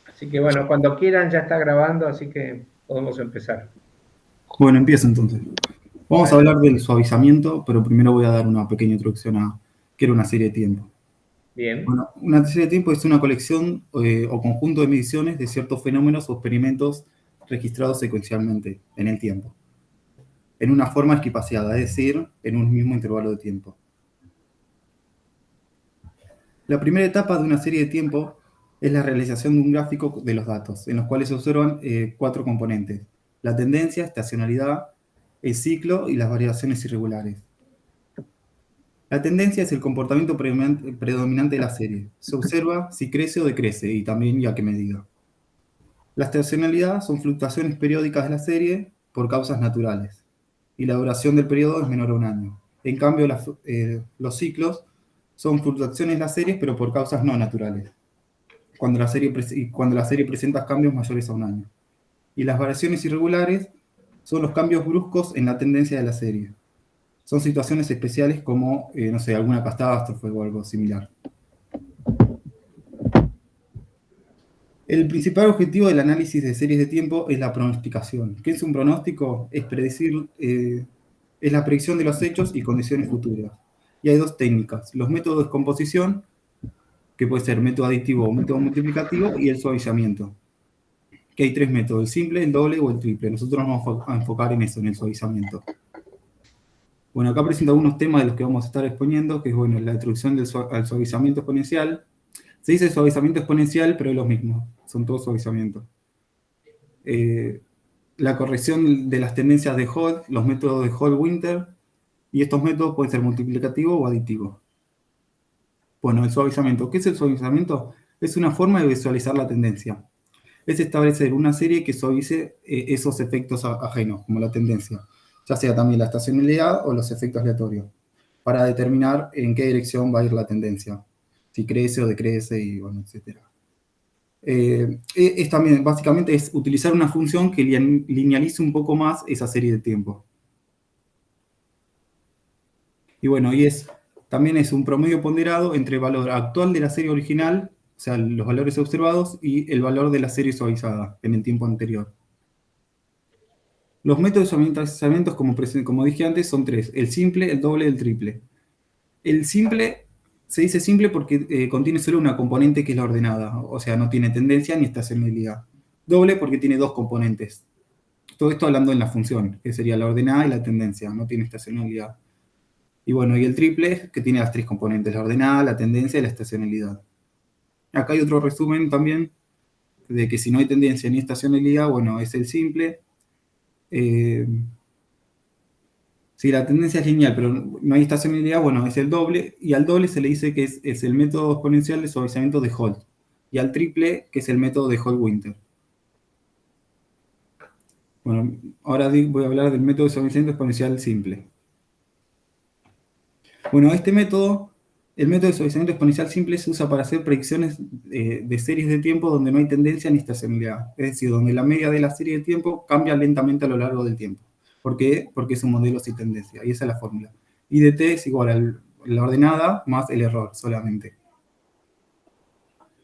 Así que bueno, cuando quieran ya está grabando, así que podemos empezar. Bueno, empiezo entonces. Vamos a hablar del suavizamiento, pero primero voy a dar una pequeña introducción a qué era una serie de tiempo. Bien. Bueno, una serie de tiempo es una colección o conjunto de mediciones de ciertos fenómenos o experimentos registrados secuencialmente en el tiempo, en una forma esquipaseada, es decir, en un mismo intervalo de tiempo. La primera etapa de una serie de tiempo es la realización de un gráfico de los datos, en los cuales se observan 4 componentes: la tendencia, estacionalidad, el ciclo y las variaciones irregulares. La tendencia es el comportamiento predominante de la serie. Se observa si crece o decrece y también a qué medida. La estacionalidad son fluctuaciones periódicas de la serie por causas naturales y la duración del periodo es menor a un año. En cambio, los ciclos son fluctuaciones de las series pero por causas no naturales, cuando la serie presenta cambios mayores a un año. Y las variaciones irregulares son los cambios bruscos en la tendencia de la serie. Son situaciones especiales como, no sé, alguna catástrofe o algo similar. El principal objetivo del análisis de series de tiempo es la pronosticación. ¿Qué es un pronóstico? Es es la predicción de los hechos y condiciones futuras. Y hay 2 técnicas: los métodos de descomposición, que puede ser método aditivo o método multiplicativo, y el suavizamiento, que hay 3 métodos: el simple, el doble o el triple. Nosotros nos vamos a enfocar en eso, en el suavizamiento. Bueno, acá presento algunos temas de los que vamos a estar exponiendo, que es, bueno, la introducción al suavizamiento exponencial. Se dice suavizamiento exponencial, pero es lo mismo, son todos suavizamientos. La corrección de las tendencias de Hall, los métodos de Hall-Winter, y estos métodos pueden ser multiplicativos o aditivos. Bueno, el suavizamiento. ¿Qué es el suavizamiento? Es una forma de visualizar la tendencia. Es establecer una serie que suavice esos efectos ajenos, como la tendencia, ya sea también la estacionalidad o los efectos aleatorios, para determinar en qué dirección va a ir la tendencia, si crece o decrece, y bueno, etc. También, básicamente, es utilizar una función que linealice un poco más esa serie de tiempo. Y bueno, también es un promedio ponderado entre el valor actual de la serie original, o sea, los valores observados, y el valor de la serie suavizada en el tiempo anterior. Los métodos de suavizamiento, como dije antes, son 3: el simple, el doble y el triple. El simple se dice simple porque contiene solo una componente, que es la ordenada, o sea, no tiene tendencia ni estacionalidad. Doble porque tiene 2 componentes. Todo esto hablando en la función, que sería la ordenada y la tendencia, no tiene estacionalidad. Y bueno, y el triple, que tiene las 3 componentes: la ordenada, la tendencia y la estacionalidad. Acá hay otro resumen también, de que si no hay tendencia ni estacionalidad, bueno, es el simple. Si la tendencia es lineal, pero no hay estacionalidad, bueno, es el doble, y al doble se le dice que es el método exponencial de suavizamiento de Hall, y al triple, que es el método de Hall-Winter. Bueno, ahora voy a hablar del método de suavizamiento exponencial simple. Bueno, el método de suavizamiento exponencial simple se usa para hacer predicciones de series de tiempo donde no hay tendencia ni estacionalidad, es decir, donde la media de la serie de tiempo cambia lentamente a lo largo del tiempo. ¿Por qué? Porque es un modelo sin tendencia, y esa es la fórmula. I de t es igual a la ordenada más el error solamente.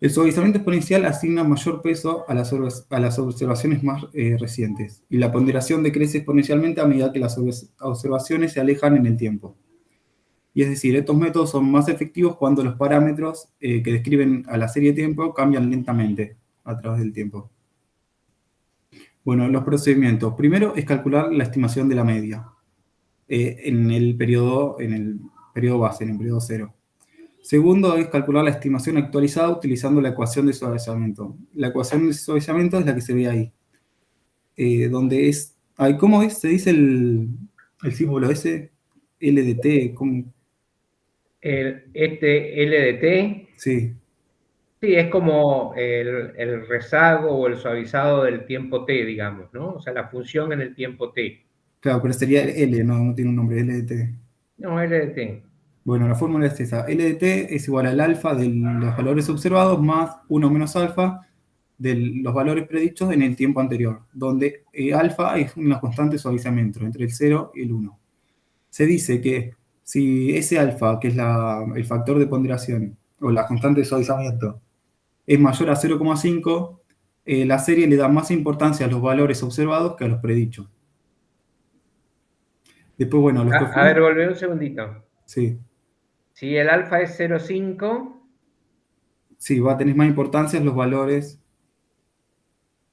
El suavizamiento exponencial asigna mayor peso a las observaciones más recientes, y la ponderación decrece exponencialmente a medida que las observaciones se alejan en el tiempo. Y es decir, estos métodos son más efectivos cuando los parámetros que describen a la serie de tiempo cambian lentamente a través del tiempo. Bueno, los procedimientos. Primero es calcular la estimación de la media en el periodo base, en el periodo cero. Segundo es calcular la estimación actualizada utilizando la ecuación de suavizamiento. La ecuación de suavizamiento es la que se ve ahí, donde es... ¿Cómo es? Se dice el símbolo ese, L de T. Este LDT, Sí. sí, es como el rezago o el suavizado del tiempo t, digamos, ¿no? O sea, la función en el tiempo t. Claro, pero sería L, no tiene un nombre, LDT. No, LDT. Bueno, la fórmula es esa. LDT es igual al alfa de los valores observados más 1 menos alfa de los valores predichos en el tiempo anterior, donde alfa es una constante de suavizamiento entre el 0 y el 1. Se dice que Si ese alfa, que es el factor de ponderación, o la constante de suavizamiento, es mayor a 0,5, la serie le da más importancia a los valores observados que a los predichos. Después, bueno, los A ver, coeficientes. volvé un segundito. Sí, Si el alfa es 0,5, sí, va a tener más importancia los valores.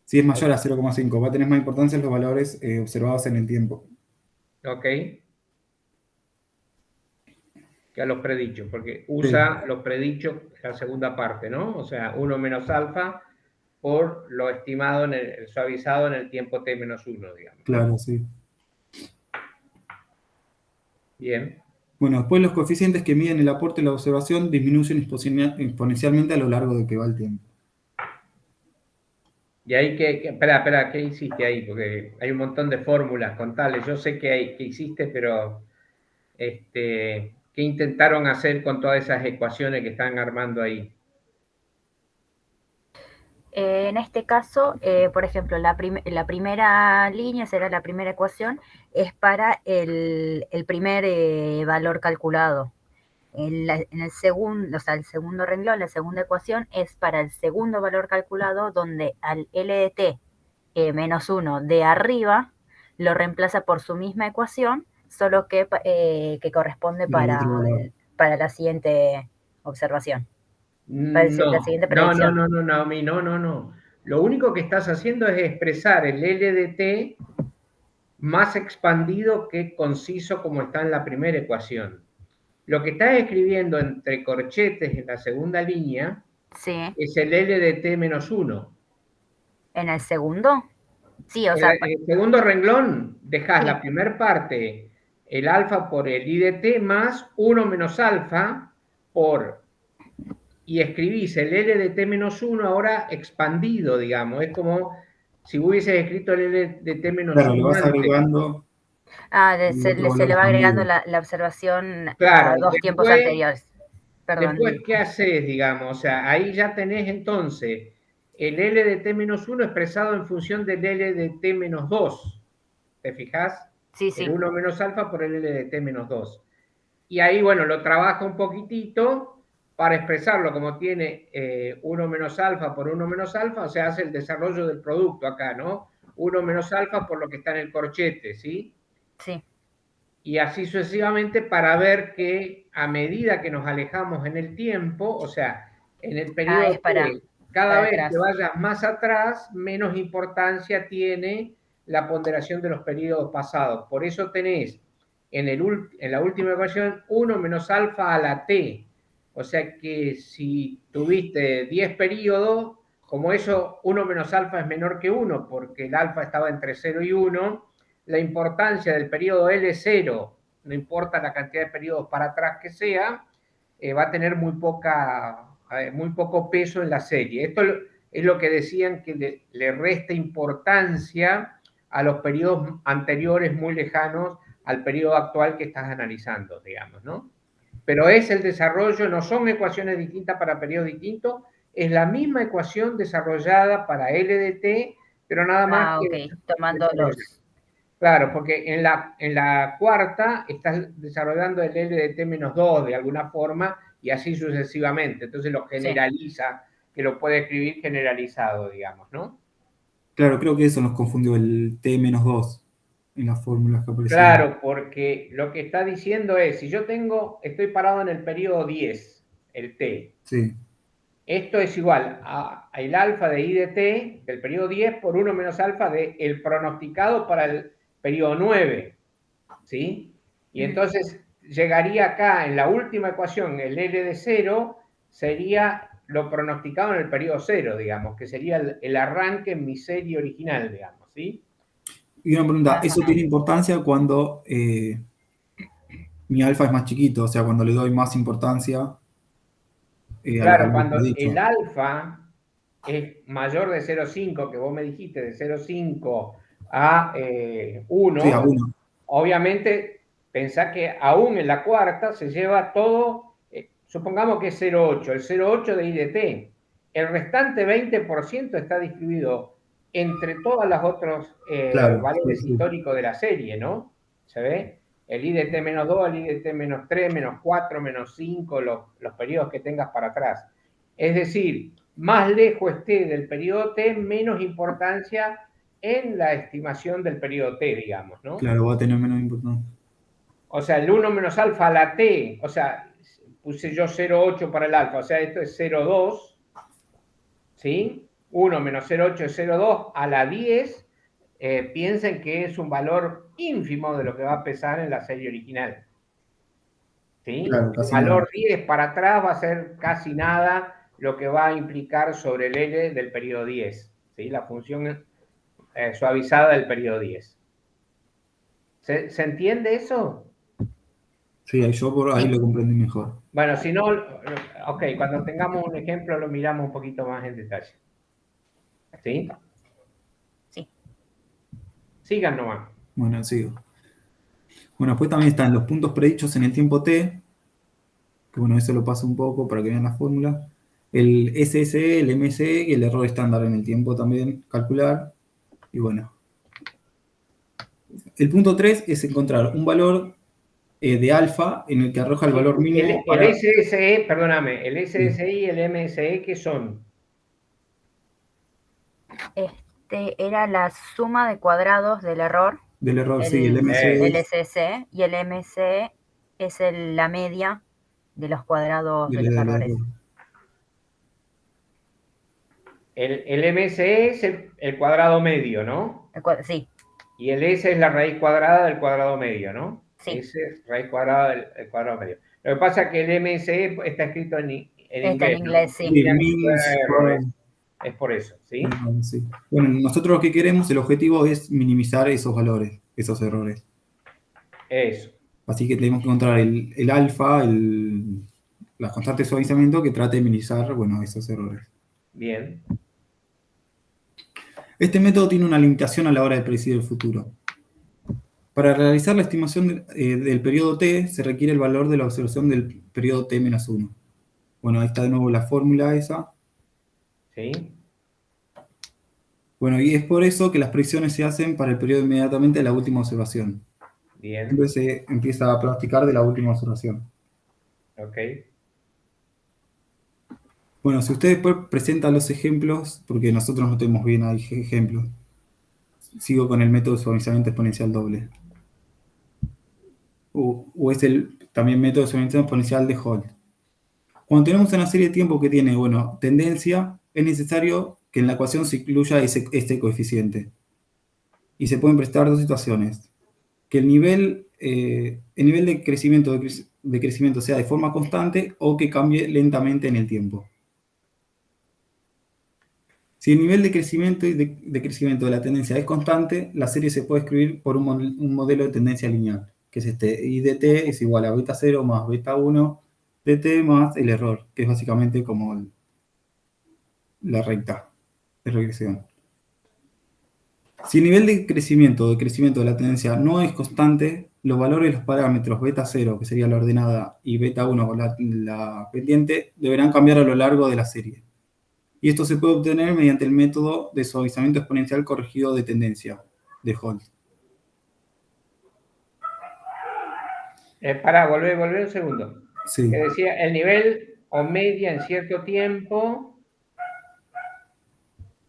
Si es mayor ok, a 0,5, va a tener más importancia los valores observados en el tiempo. ok, que a los predichos, porque Sí, usa los predichos la segunda parte, ¿no? O sea, 1 menos alfa por lo estimado en el suavizado en el tiempo t menos 1, digamos, ¿no? claro, sí. Bien. Bueno, después los coeficientes que miden el aporte de la observación disminuyen exponencialmente a lo largo de que va el tiempo. Y ahí espera, ¿qué hiciste ahí? Porque hay un montón de fórmulas contables. Yo sé que hiciste, pero ¿qué intentaron hacer con todas esas ecuaciones que están armando ahí? En este caso, por ejemplo, la primera línea será la primera ecuación, es para el primer valor calculado. En el segundo, o sea, el segundo renglón, la segunda ecuación es para el segundo valor calculado, donde al LDT menos 1 de arriba lo reemplaza por su misma ecuación, solo que corresponde Del otro lado. para la siguiente observación, para la No, siguiente no, no, predicción. no, no, Naomi, no, no, no. Lo único que estás haciendo es expresar el LDT más expandido que conciso como está en la primera ecuación. Lo que estás escribiendo entre corchetes en la segunda línea Sí, es el LDT menos 1. en el segundo. Sí, o En sea, el segundo renglón dejas sí. la primera parte, el alfa por el IDT más 1 menos alfa por, y escribís el LDT menos 1 ahora expandido, digamos. Es como si hubieses escrito el LDT menos Claro, le 1 vas antes. agregando el otro Se valor le va agregando expandido. la observación Claro, a dos tiempos anteriores. Perdón, después, ¿qué haces, digamos? O sea, ahí ya tenés entonces el LDT menos 1 expresado en función del LDT menos 2. ¿Te fijas? sí, El sí. 1 menos alfa por el LDT menos 2. Y ahí, bueno, lo trabaja un poquitito para expresarlo como tiene 1 menos alfa por 1 menos alfa, o sea, hace el desarrollo del producto acá, ¿no? 1 menos alfa por lo que está en el corchete, ¿sí? Sí. Y así sucesivamente para ver que a medida que nos alejamos en el tiempo, o sea, en el Ah, periodo es T, cada para vez que atrás. vayas más atrás, menos importancia tiene la ponderación de los periodos pasados. Por eso tenés en la última ecuación 1 menos alfa a la T. O sea que si tuviste 10 periodos, como eso 1 menos alfa es menor que 1, porque el alfa estaba entre 0 y 1, la importancia del periodo L0, no importa la cantidad de periodos para atrás que sea, va a tener muy poco peso en la serie. Esto es lo que decían que le resta importancia a los periodos anteriores muy lejanos al periodo actual que estás analizando, digamos, ¿no? Pero es el desarrollo, no son ecuaciones distintas para periodos distintos, es la misma ecuación desarrollada para LDT, pero nada más Ah, que ok. Tomando desarrollada. los. Claro, porque en la cuarta estás desarrollando el LDT-2 de alguna forma y así sucesivamente. Entonces lo Sí. generaliza, que lo puede escribir generalizado, digamos, ¿no? Claro, creo que eso nos confundió el T-2 en las fórmulas que aparecían. Claro, porque lo que está diciendo es, si yo estoy parado en el periodo 10, el T, Sí, esto es igual a el alfa de I de T del periodo 10 por 1 menos alfa del pronosticado para el periodo 9. ¿Sí? Y entonces llegaría acá en la última ecuación, el L de 0 sería lo pronosticado en el periodo 0, digamos, que sería el arranque en mi serie original, digamos, ¿sí? y una pregunta, ¿eso Ajá. tiene importancia cuando mi alfa es más chiquito? O sea, cuando le doy más importancia a los Claro, valores cuando el predichos. alfa es mayor de 0,5, que vos me dijiste, de 0,5 a Sí, a 1, 1. obviamente pensá que aún en la cuarta se lleva todo, supongamos que es 0,8, el 0,8 de IDT. El restante 20% está distribuido entre todos los otros Claro, sí, valores sí. históricos de la serie, ¿no? ¿Se ve? el I de t menos 2, el I de t menos 3, menos 4, menos 5, los periodos que tengas para atrás. Es decir, más lejos esté del periodo t, menos importancia en la estimación del periodo t, digamos, ¿no? Claro, va a tener menos importancia. O sea, el 1 menos alfa a la t, o sea, puse yo 0,8 para el alfa, o sea, esto es 0,2, ¿sí? 1 menos 0,8 es 0,2 a la 10, piensen que es un valor ínfimo de lo que va a pesar en la serie original. ¿Sí? Claro, El casi valor nada. 10 para atrás va a ser casi nada lo que va a implicar sobre el L del periodo 10. ¿Sí? La función suavizada del periodo 10. ¿Se entiende eso? Sí, yo por ahí Sí. lo comprendí mejor. Bueno, si no, ok, cuando tengamos un ejemplo lo miramos un poquito más en detalle. ¿Sí? Sí. Sigan nomás. Bueno, sigo. Bueno, después también están los puntos predichos en el tiempo t, que bueno, eso lo paso un poco para que vean la fórmula. El SSE, el MSE y el error estándar en el tiempo también, calcular. Y bueno. El punto 3 es encontrar un valor de alfa en el que arroja el valor mínimo El para... SSE, perdóname, el Sí, SSI y el MSE, ¿qué son? Era la suma de cuadrados del error, del error, sí, el MSE el es SSE, y el MC es la media de los cuadrados de los del errores. error. El MSE es el cuadrado medio, ¿no? Sí, Y el S es la raíz cuadrada del cuadrado medio, ¿no? sí. S es raíz cuadrada del cuadrado medio. Lo que pasa es que el MSE está escrito en Está en inglés, ¿no? inglés, sí. Sí, Tiene mean errores. square. Es por eso, ¿sí? Sí. Bueno, nosotros lo que queremos, el objetivo es minimizar esos valores, esos errores. Eso. Así que tenemos que encontrar el alfa, la constante de suavizamiento que trate de minimizar, bueno, esos errores. Bien. Este método tiene una limitación a la hora de predecir el futuro. Para realizar la estimación del periodo t, se requiere el valor de la observación del periodo t-1. Bueno, ahí está de nuevo la fórmula esa. ¿Sí? Bueno, y es por eso que las predicciones se hacen para el periodo inmediatamente de la última observación. Bien. Entonces se empieza a practicar de la última observación. Ok. Bueno, si usted después presenta los ejemplos, porque nosotros no tenemos bien ahí ejemplos, sigo con el método de suavizamiento exponencial doble. O es el también método de suavizamiento exponencial de Holt. Cuando tenemos una serie de tiempo que tiene, bueno, tendencia, es necesario que en la ecuación se incluya este coeficiente. Y se pueden prestar dos situaciones. Que el nivel de crecimiento sea de forma constante o que cambie lentamente en el tiempo. Si el nivel de crecimiento y de crecimiento de la tendencia es constante, la serie se puede escribir por un modelo de tendencia lineal, que es este. I de t es igual a beta 0 más beta 1 de t más el error, que es básicamente como la recta de regresión. Si el nivel de crecimiento de la tendencia no es constante, los valores de los parámetros beta 0, que sería la ordenada, y beta 1, la pendiente, deberán cambiar a lo largo de la serie. Y esto se puede obtener mediante el método de suavizamiento exponencial corregido de tendencia, de Holt. Volver un segundo. Sí. Que decía, el nivel o media en cierto tiempo,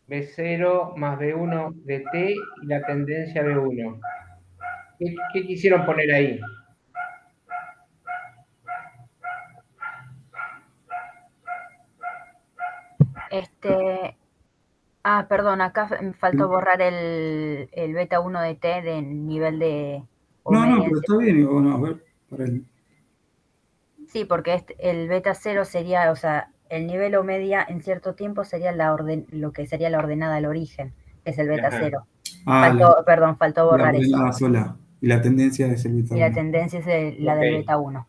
B0 más B1 de T y la tendencia B1. ¿Qué quisieron poner ahí? Perdón, acá me faltó borrar el beta 1 de T del nivel de... No, pero está bien. Bueno, a ver, para el... Sí, porque el beta 0 sería, o sea, el nivel o media en cierto tiempo sería lo que sería la ordenada del origen, que es el beta 0. Faltó borrar eso. La sola. Y la tendencia es el beta 1. Y la tendencia es la del beta 1.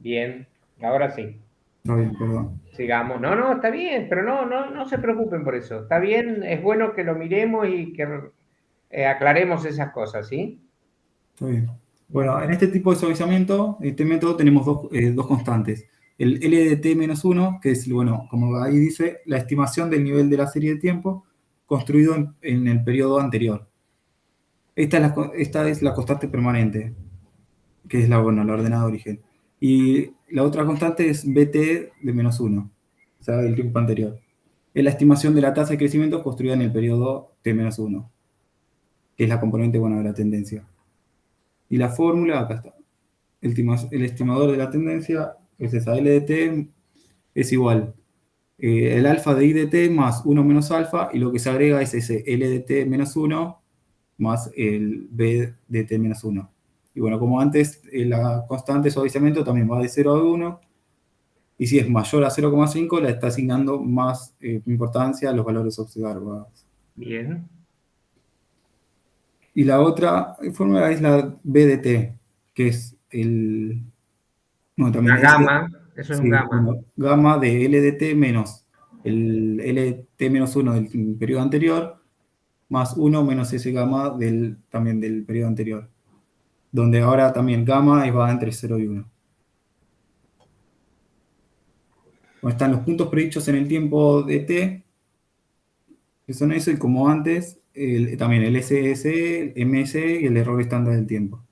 Bien, ahora sí. Está bien, perdón. Sigamos. No, está bien, pero no se preocupen por eso. Está bien, es bueno que lo miremos y que aclaremos esas cosas, ¿sí? Está bien. Bueno, en este tipo de suavizamiento, este método, tenemos dos constantes. El L de t-1, que es, bueno, como ahí dice, la estimación del nivel de la serie de tiempo construido en el periodo anterior. Esta es la constante permanente. que es la ordenada de origen. Y la otra constante es BT de -1, o sea, del tiempo anterior. Es la estimación de la tasa de crecimiento construida en el periodo T-1, que es la componente, bueno, de la tendencia. Y la fórmula, acá está. El estimador de la tendencia es esa, L de T es igual el alfa de I de T más 1 menos alfa, y lo que se agrega es ese L de T menos 1 más el B de T menos 1. Y bueno, como antes, la constante de suavizamiento también va de 0 a 1, y si es mayor a 0,5, le está asignando más importancia a los valores observados. Bien. Y la otra fórmula es la B de T, que es el... No, también Una es gamma, eso es un sí, gamma. bueno, gamma de L de T menos el L de T menos 1 del periodo anterior, más 1 menos ese gamma también del periodo anterior, donde ahora también gamma va entre 0 y 1. Bueno, están los puntos predichos en el tiempo de T, que son eso, y como antes, también el SS, el MS y el error estándar del tiempo,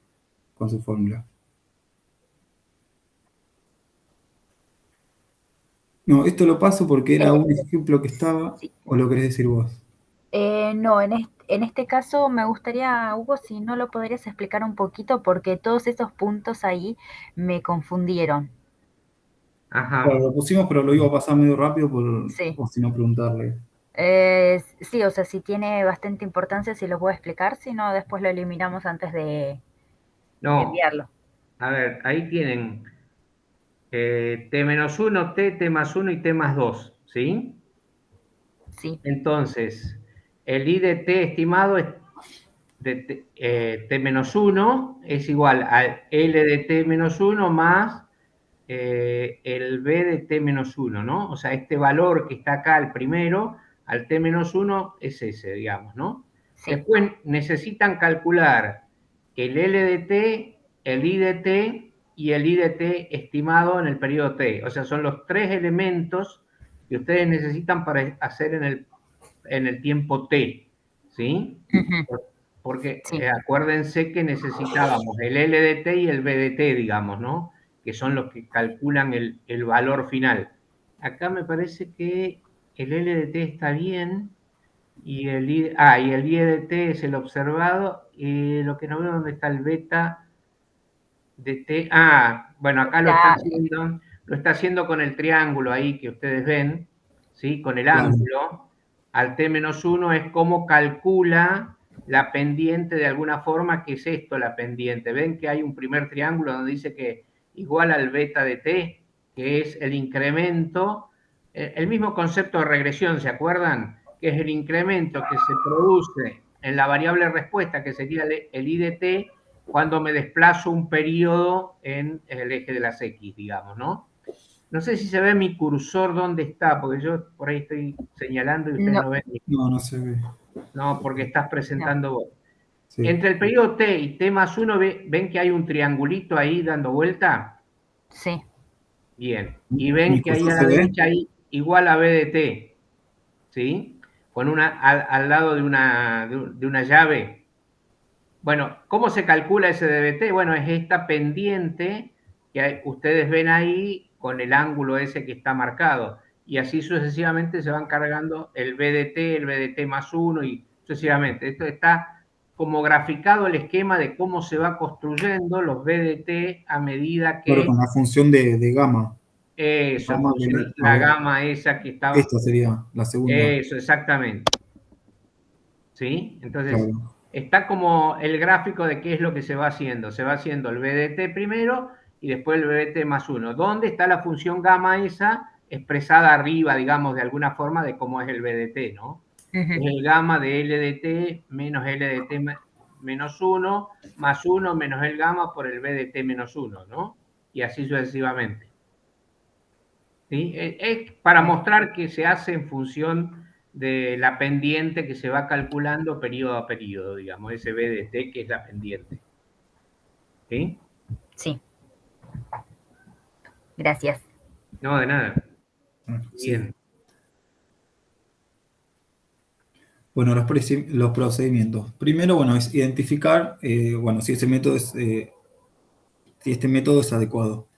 con su fórmula. No, esto lo paso porque era un ejemplo que estaba, Sí. ¿o lo querés decir vos? No, en este caso me gustaría, Hugo, si no lo podrías explicar un poquito, porque todos esos puntos ahí me confundieron. Claro, Ajá. lo pusimos, pero lo iba a pasar medio rápido Sí. o si no preguntarle. Sí, o sea, si tiene bastante importancia, si lo puedo explicar, si no, después lo eliminamos antes de No, enviarlo. a ver, ahí tienen T-1, T más 1 y T más 2, ¿sí? Sí. Entonces, el I de T estimado es de T-1 es igual al L de T-1 más el B de T-1, ¿no? O sea, este valor que está acá, el primero, al T-1 es ese, digamos, ¿no? Sí. Después necesitan calcular el L de T, el I de T y el I de T estimado en el periodo T. O sea, son los tres elementos que ustedes necesitan para hacer en el tiempo T, ¿sí? Ujú. Porque Sí. acuérdense que necesitábamos el L de T y el B de T, digamos, ¿no? Que son los que calculan el valor final. Acá me parece que el L de T está bien y y el I de T es el observado, y lo que no veo dónde está el beta de T. Bueno, acá Está, lo está haciendo con el triángulo ahí que ustedes ven, ¿sí? Con el Claro. ángulo. Al T-1 es cómo calcula la pendiente de alguna forma. ¿Qué es esto, la pendiente? Ven que hay un primer triángulo donde dice que igual al beta de T, que es el incremento, el mismo concepto de regresión, ¿se acuerdan? Que es el incremento que se produce en la variable respuesta, que sería el I de T, cuando me desplazo un periodo en el eje de las X, digamos, ¿no? No sé si se ve mi cursor dónde está, porque yo por ahí estoy señalando y ustedes no, no ven. No, no se ve. No, porque estás no, presentando vos. Sí. Entre el periodo T y T más 1, ¿ven que hay un triangulito ahí dando vuelta? sí, Bien. Y ¿Mi ven que ahí cursor a se la ve? derecha hay igual a B de T, ¿sí? Con al lado de una llave. Bueno, ¿cómo se calcula ese DBT? Bueno, es esta pendiente que ustedes ven ahí con el ángulo ese que está marcado. Y así sucesivamente se van cargando el BDT, el BDT más 1 y sucesivamente. Esto está como graficado el esquema de cómo se va construyendo los BDT a medida Claro, que con la función de gamma. eso, en Gamma de función a la ver, gama esa que está. esta sería la segunda. Eso, exactamente. ¿Sí? Entonces, Claro. está como el gráfico de qué es lo que se va haciendo. Se va haciendo el BDT primero y después el BDT más 1. ¿Dónde está la función gamma esa expresada arriba, digamos, de alguna forma de cómo es el BDT, ¿no? Es ujú, el gamma de LDT menos LDT menos 1 más 1 menos el gamma por el BDT menos 1, ¿no? Y así sucesivamente. ¿Sí? Es para mostrar que se hace en función de la pendiente que se va calculando periodo a periodo, digamos, ese BDT que es la pendiente. ¿Sí? sí, gracias. No, de nada. Sí. Bien. Bueno, los procedimientos. Primero, bueno, es identificar, bueno, si ese método es si este método es adecuado.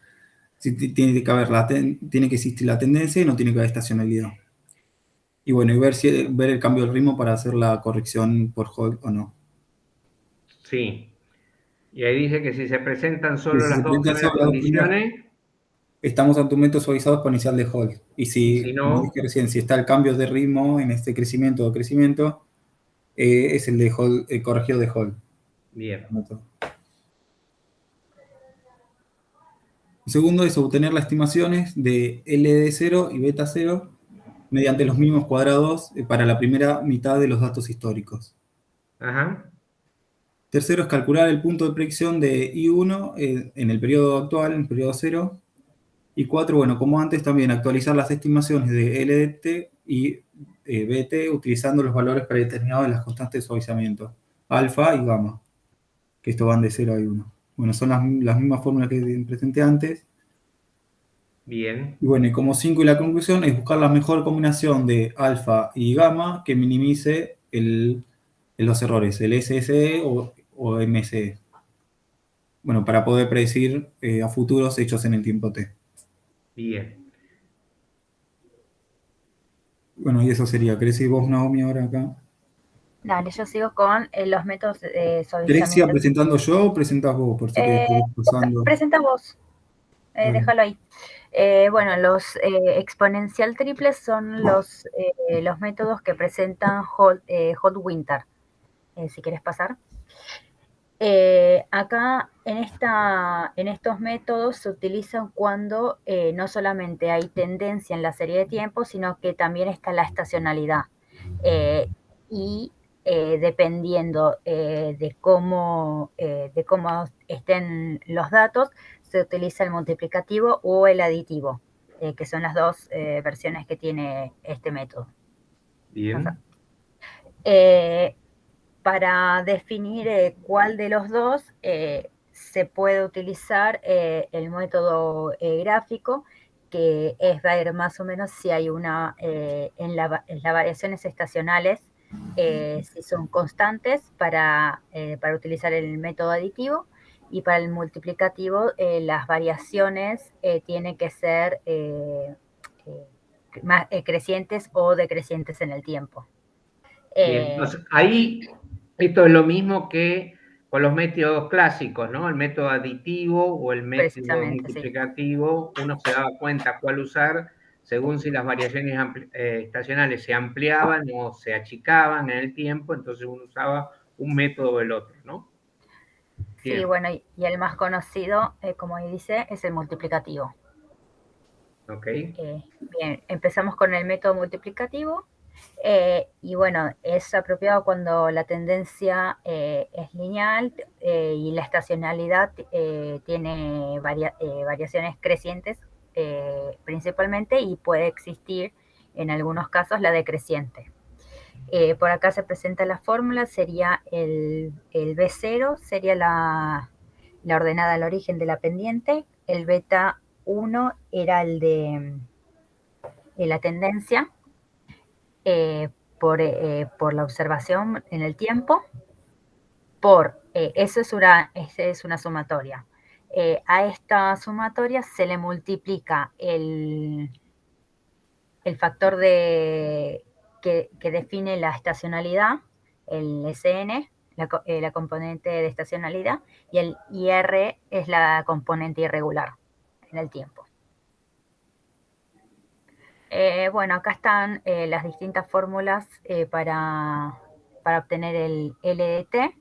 Si tiene que existir la tendencia y no tiene que haber estacionalidad. Y bueno, y ver el cambio del ritmo para hacer la corrección por Hall o no. Sí. Y ahí dice que si se presentan Y solo si las se dos presenta primeras solo las dos primeras, condiciones, estamos ante un método suavizado exponencial de Hall. Y y si si, como no, dije recién, si está el cambio de ritmo en este crecimiento o crecimiento, es el de Hall, el corregido de Hall. bien. El segundo es obtener las estimaciones de LD0 y beta 0 mediante los mínimos cuadrados para la primera mitad de los datos históricos. Ajá. Tercero es calcular el punto de predicción de I1 en el periodo actual, en el periodo 0. Y 4, bueno, como antes, también actualizar las estimaciones de LDT y BT utilizando los valores predeterminados de las constantes de suavizamiento, alfa y gamma, que estos van de 0 a I1. Bueno, son las mismas fórmulas que presenté antes. Bien. Y bueno, y como 5 y la conclusión es buscar la mejor combinación de alfa y gamma que minimice los errores, el SSE o MSE. Bueno, para poder predecir a futuros hechos en el tiempo T. Bien. Bueno, y eso sería. ¿Querés ir vos, Naomi, ahora acá? Dale, yo sigo con los métodos de ¿Querés que siga suavizamiento. presentando yo o presentás vos? Por si querés ir pasando. Presenta vos, Dale. déjalo ahí. Bueno, los exponencial triples son los métodos que presentan Hot Winter. Si quieres pasar. Acá en estos métodos se utilizan cuando no solamente hay tendencia en la serie de tiempo, sino que también está la estacionalidad. Y dependiendo de cómo estén los datos, se utiliza el multiplicativo o el aditivo, que son las dos versiones que tiene este método. Bien. Para definir cuál de los dos se puede utilizar el método gráfico, que es ver más o menos si hay en las variaciones estacionales, si son constantes para utilizar el método aditivo, y para el multiplicativo las variaciones tienen que ser más crecientes o decrecientes en el tiempo. Bien. Entonces, ahí esto es lo mismo que con los métodos clásicos, ¿no? El método aditivo o el método Precisamente, sí. multiplicativo, uno se daba cuenta cuál usar según si las variaciones estacionales se ampliaban o se achicaban en el tiempo, entonces uno usaba un método o el otro, ¿no? Sí, Bien. bueno, y el más conocido, como ahí dice, es el multiplicativo. Ok. Bien, empezamos con el método multiplicativo. Y bueno, es apropiado cuando la tendencia es lineal y la estacionalidad tiene variaciones crecientes principalmente, y puede existir en algunos casos la decreciente. Por acá se presenta la fórmula, sería el B0, sería la ordenada al origen de la pendiente, el beta 1 era el de la tendencia, eh, por la observación en el tiempo, eso es una sumatoria. A esta sumatoria se le multiplica el factor que define la estacionalidad, el SN, la componente de estacionalidad, y el IR es la componente irregular en el tiempo. Bueno, acá están las distintas fórmulas para obtener el LDT,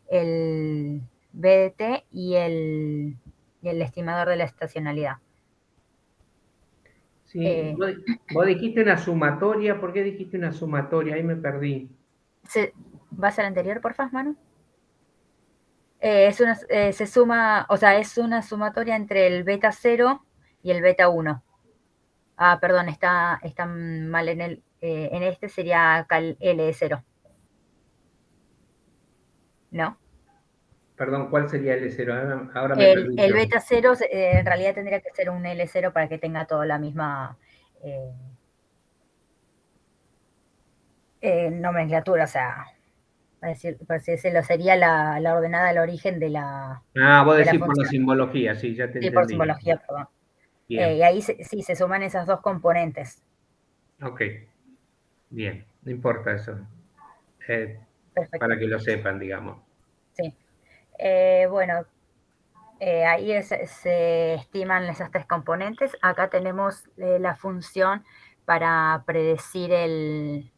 el BDT y el estimador de la estacionalidad. Sí, vos dijiste una sumatoria, ¿por qué dijiste una sumatoria? Ahí me perdí. ¿Vas al anterior, por favor, Manu? Se suma, o sea, es una sumatoria entre el beta 0 y el beta 1. Ah, perdón, está mal en este, sería acá el L0. ¿No? Perdón, ¿cuál sería el cero? Ahora me perdí El yo. beta 0 en realidad tendría que ser un L0 para que tenga toda la misma nomenclatura, o sea, por así decirlo, sería la ordenada al origen de la, Vos de la decís por la función. simbología, sí, ya te Sí, por entendí. simbología, perdón. Bien, Y ahí sí se suman esas dos componentes. ok, bien, no importa eso. Para Perfecto. que lo sepan, digamos. Sí. Bueno, ahí se estiman esas tres componentes. Acá tenemos la función para predecir eh,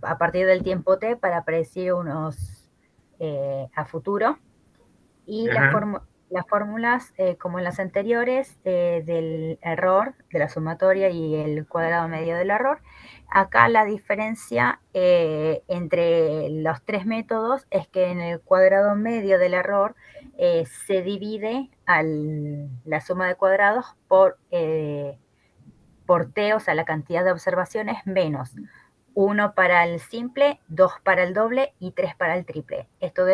a partir del tiempo t, para predecir unos a futuro. Y Ajá, las fórmulas, como en las anteriores, del error, de la sumatoria y el cuadrado medio del error. Acá la diferencia entre los tres métodos es que en el cuadrado medio del error se divide la suma de cuadrados por t, o sea, la cantidad de observaciones, menos 1 para el simple, 2 para el doble y 3 para el triple. Esto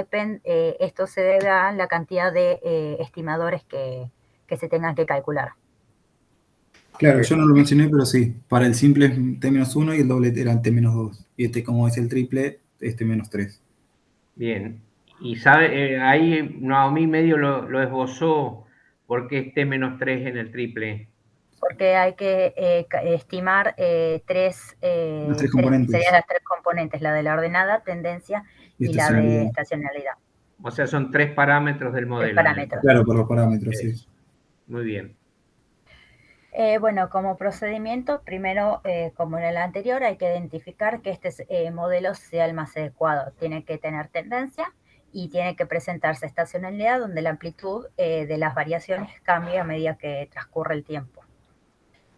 se debe a la cantidad de estimadores que se tengan que calcular. Claro, yo no lo mencioné, pero sí. Para el simple es T-1 y el doble era T-2. Y este, como es el triple, es T-3. bien. Y sabe, ahí Naomi medio lo esbozó porque es T-3 en el triple. Porque hay que estimar Los tres serían componentes las tres componentes, la de la ordenada, tendencia y y la de estacionalidad. estacionalidad. O sea, son tres parámetros del Tres modelo en el parámetros. Claro, por los parámetros, sí. Eso. Muy bien. Bueno, como procedimiento, primero, como en el anterior, hay que identificar que este modelo sea el más adecuado. Tiene que tener tendencia y tiene que presentarse estacionalidad, donde la amplitud de las variaciones cambia a medida que transcurre el tiempo.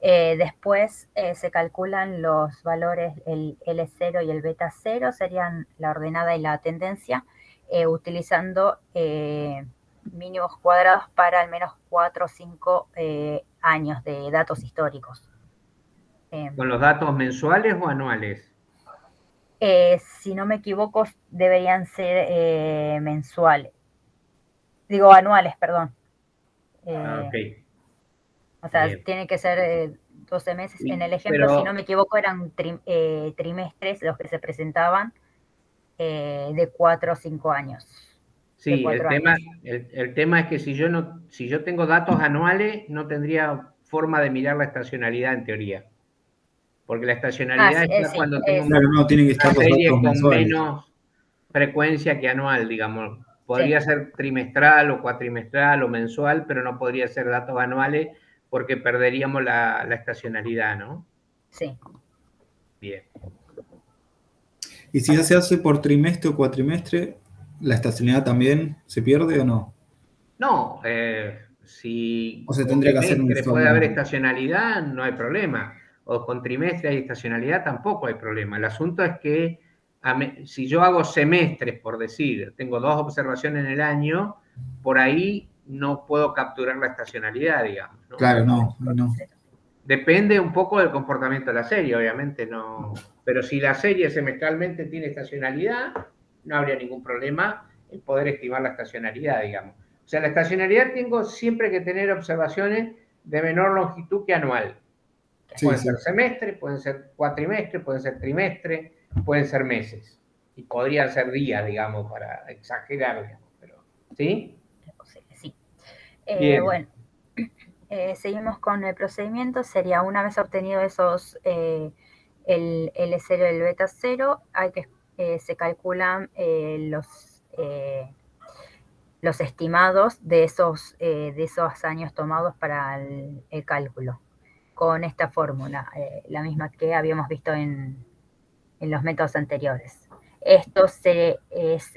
Después se calculan los valores, el L0 y el beta 0, serían la ordenada y la tendencia, utilizando mínimos cuadrados para al menos 4 o 5 años de datos históricos. ¿Con los datos mensuales o anuales? Si no me equivoco, deberían ser mensuales. Digo, anuales, perdón. Ok, O sea, bien. tiene que ser 12 meses. En el ejemplo, si no Pero me equivoco, eran trimestres los que se presentaban de 4 o 5 años. De sí, 4 años. el tema es que si yo tengo datos anuales, no tendría forma de mirar la estacionalidad en teoría. Porque la estacionalidad está Sí, cuando tengo Claro, no, tienen que una estar los serie datos con mensuales. menos frecuencia que anual, digamos. sí, Podría ser trimestral o cuatrimestral o mensual, pero no podría ser datos anuales porque perderíamos la estacionalidad, ¿no? sí. Bien. Y si ya se hace por trimestre o cuatrimestre, ¿la estacionalidad también se pierde o no? No, ¿O si se con tendría que hacer bimestre puede haber mensualmente? estacionalidad, no hay problema. O con trimestre hay estacionalidad, tampoco hay problema. El asunto es que si yo hago semestres, por decir, tengo dos observaciones en el año, por ahí no puedo capturar la estacionalidad, digamos, ¿no? Claro, no, no. Depende un poco del comportamiento de la serie, obviamente no. Pero si la serie semestralmente tiene estacionalidad, no habría ningún problema en poder estimar la estacionalidad, digamos. O sea, la estacionalidad tengo siempre que tener observaciones de menor longitud que anual. Sí, Pueden ser sí. semestres, pueden ser cuatrimestres, pueden ser trimestres, pueden ser meses. Y podrían ser días, digamos, para exagerar, digamos. Pero, ¿sí? Sí. Bien. Bueno, seguimos con el procedimiento. Sería, una vez obtenido esos, el L0 y el beta 0, se calculan los estimados de esos años tomados para el cálculo, con esta fórmula, la misma que habíamos visto en los métodos anteriores. Esto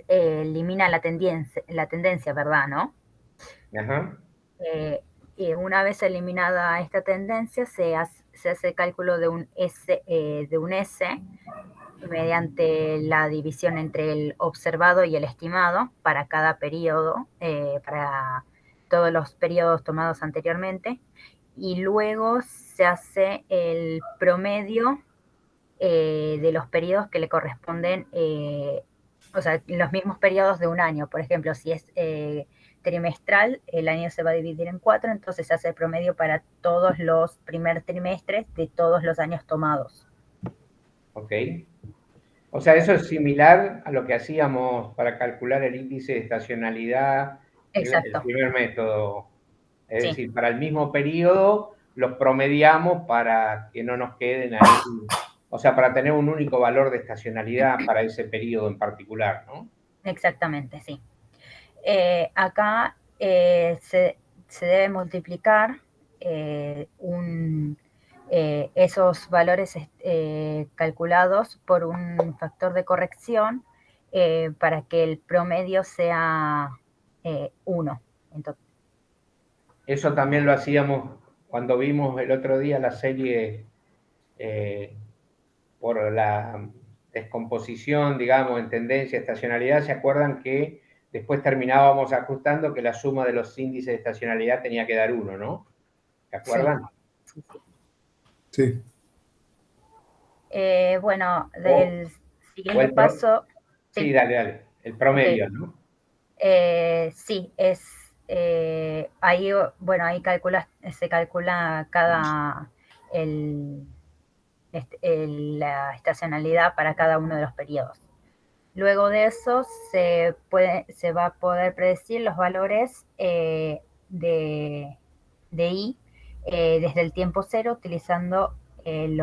elimina la tendencia, ¿verdad? ¿No? Ajá. Y una vez eliminada esta tendencia, se hace el cálculo de un S mediante la división entre el observado y el estimado para cada periodo, para todos los periodos tomados anteriormente, y luego se hace el promedio de los periodos que le corresponden, o sea, los mismos periodos de un año. Por ejemplo, si es trimestral, el año se va a dividir en 4, entonces se hace el promedio para todos los primer trimestres de todos los años tomados. ¿ok? O sea, eso es similar a lo que hacíamos para calcular el índice de estacionalidad, el Exacto, primer método. Es sí, decir, para el mismo periodo los promediamos para que no nos queden ahí, o sea, para tener un único valor de estacionalidad para ese periodo en particular, ¿no? exactamente, sí. Acá se debe multiplicar esos valores calculados por un factor de corrección para que el promedio sea 1. Entonces, Eso también lo hacíamos cuando vimos el otro día la serie eh, por la descomposición, digamos, en tendencia, estacionalidad. ¿Se acuerdan que después terminábamos ajustando que la suma de los índices de estacionalidad tenía que dar 1, ¿no? ¿Se sí, acuerdan? sí, sí. Sí. Bueno, O, del o siguiente el pro, paso, sí, sí, dale, dale, el ok. promedio, ¿no? Sí, ahí, bueno, ahí se calcula el, la estacionalidad para cada uno de los periodos. Luego de eso se va a poder predecir los valores de I desde el tiempo cero utilizando el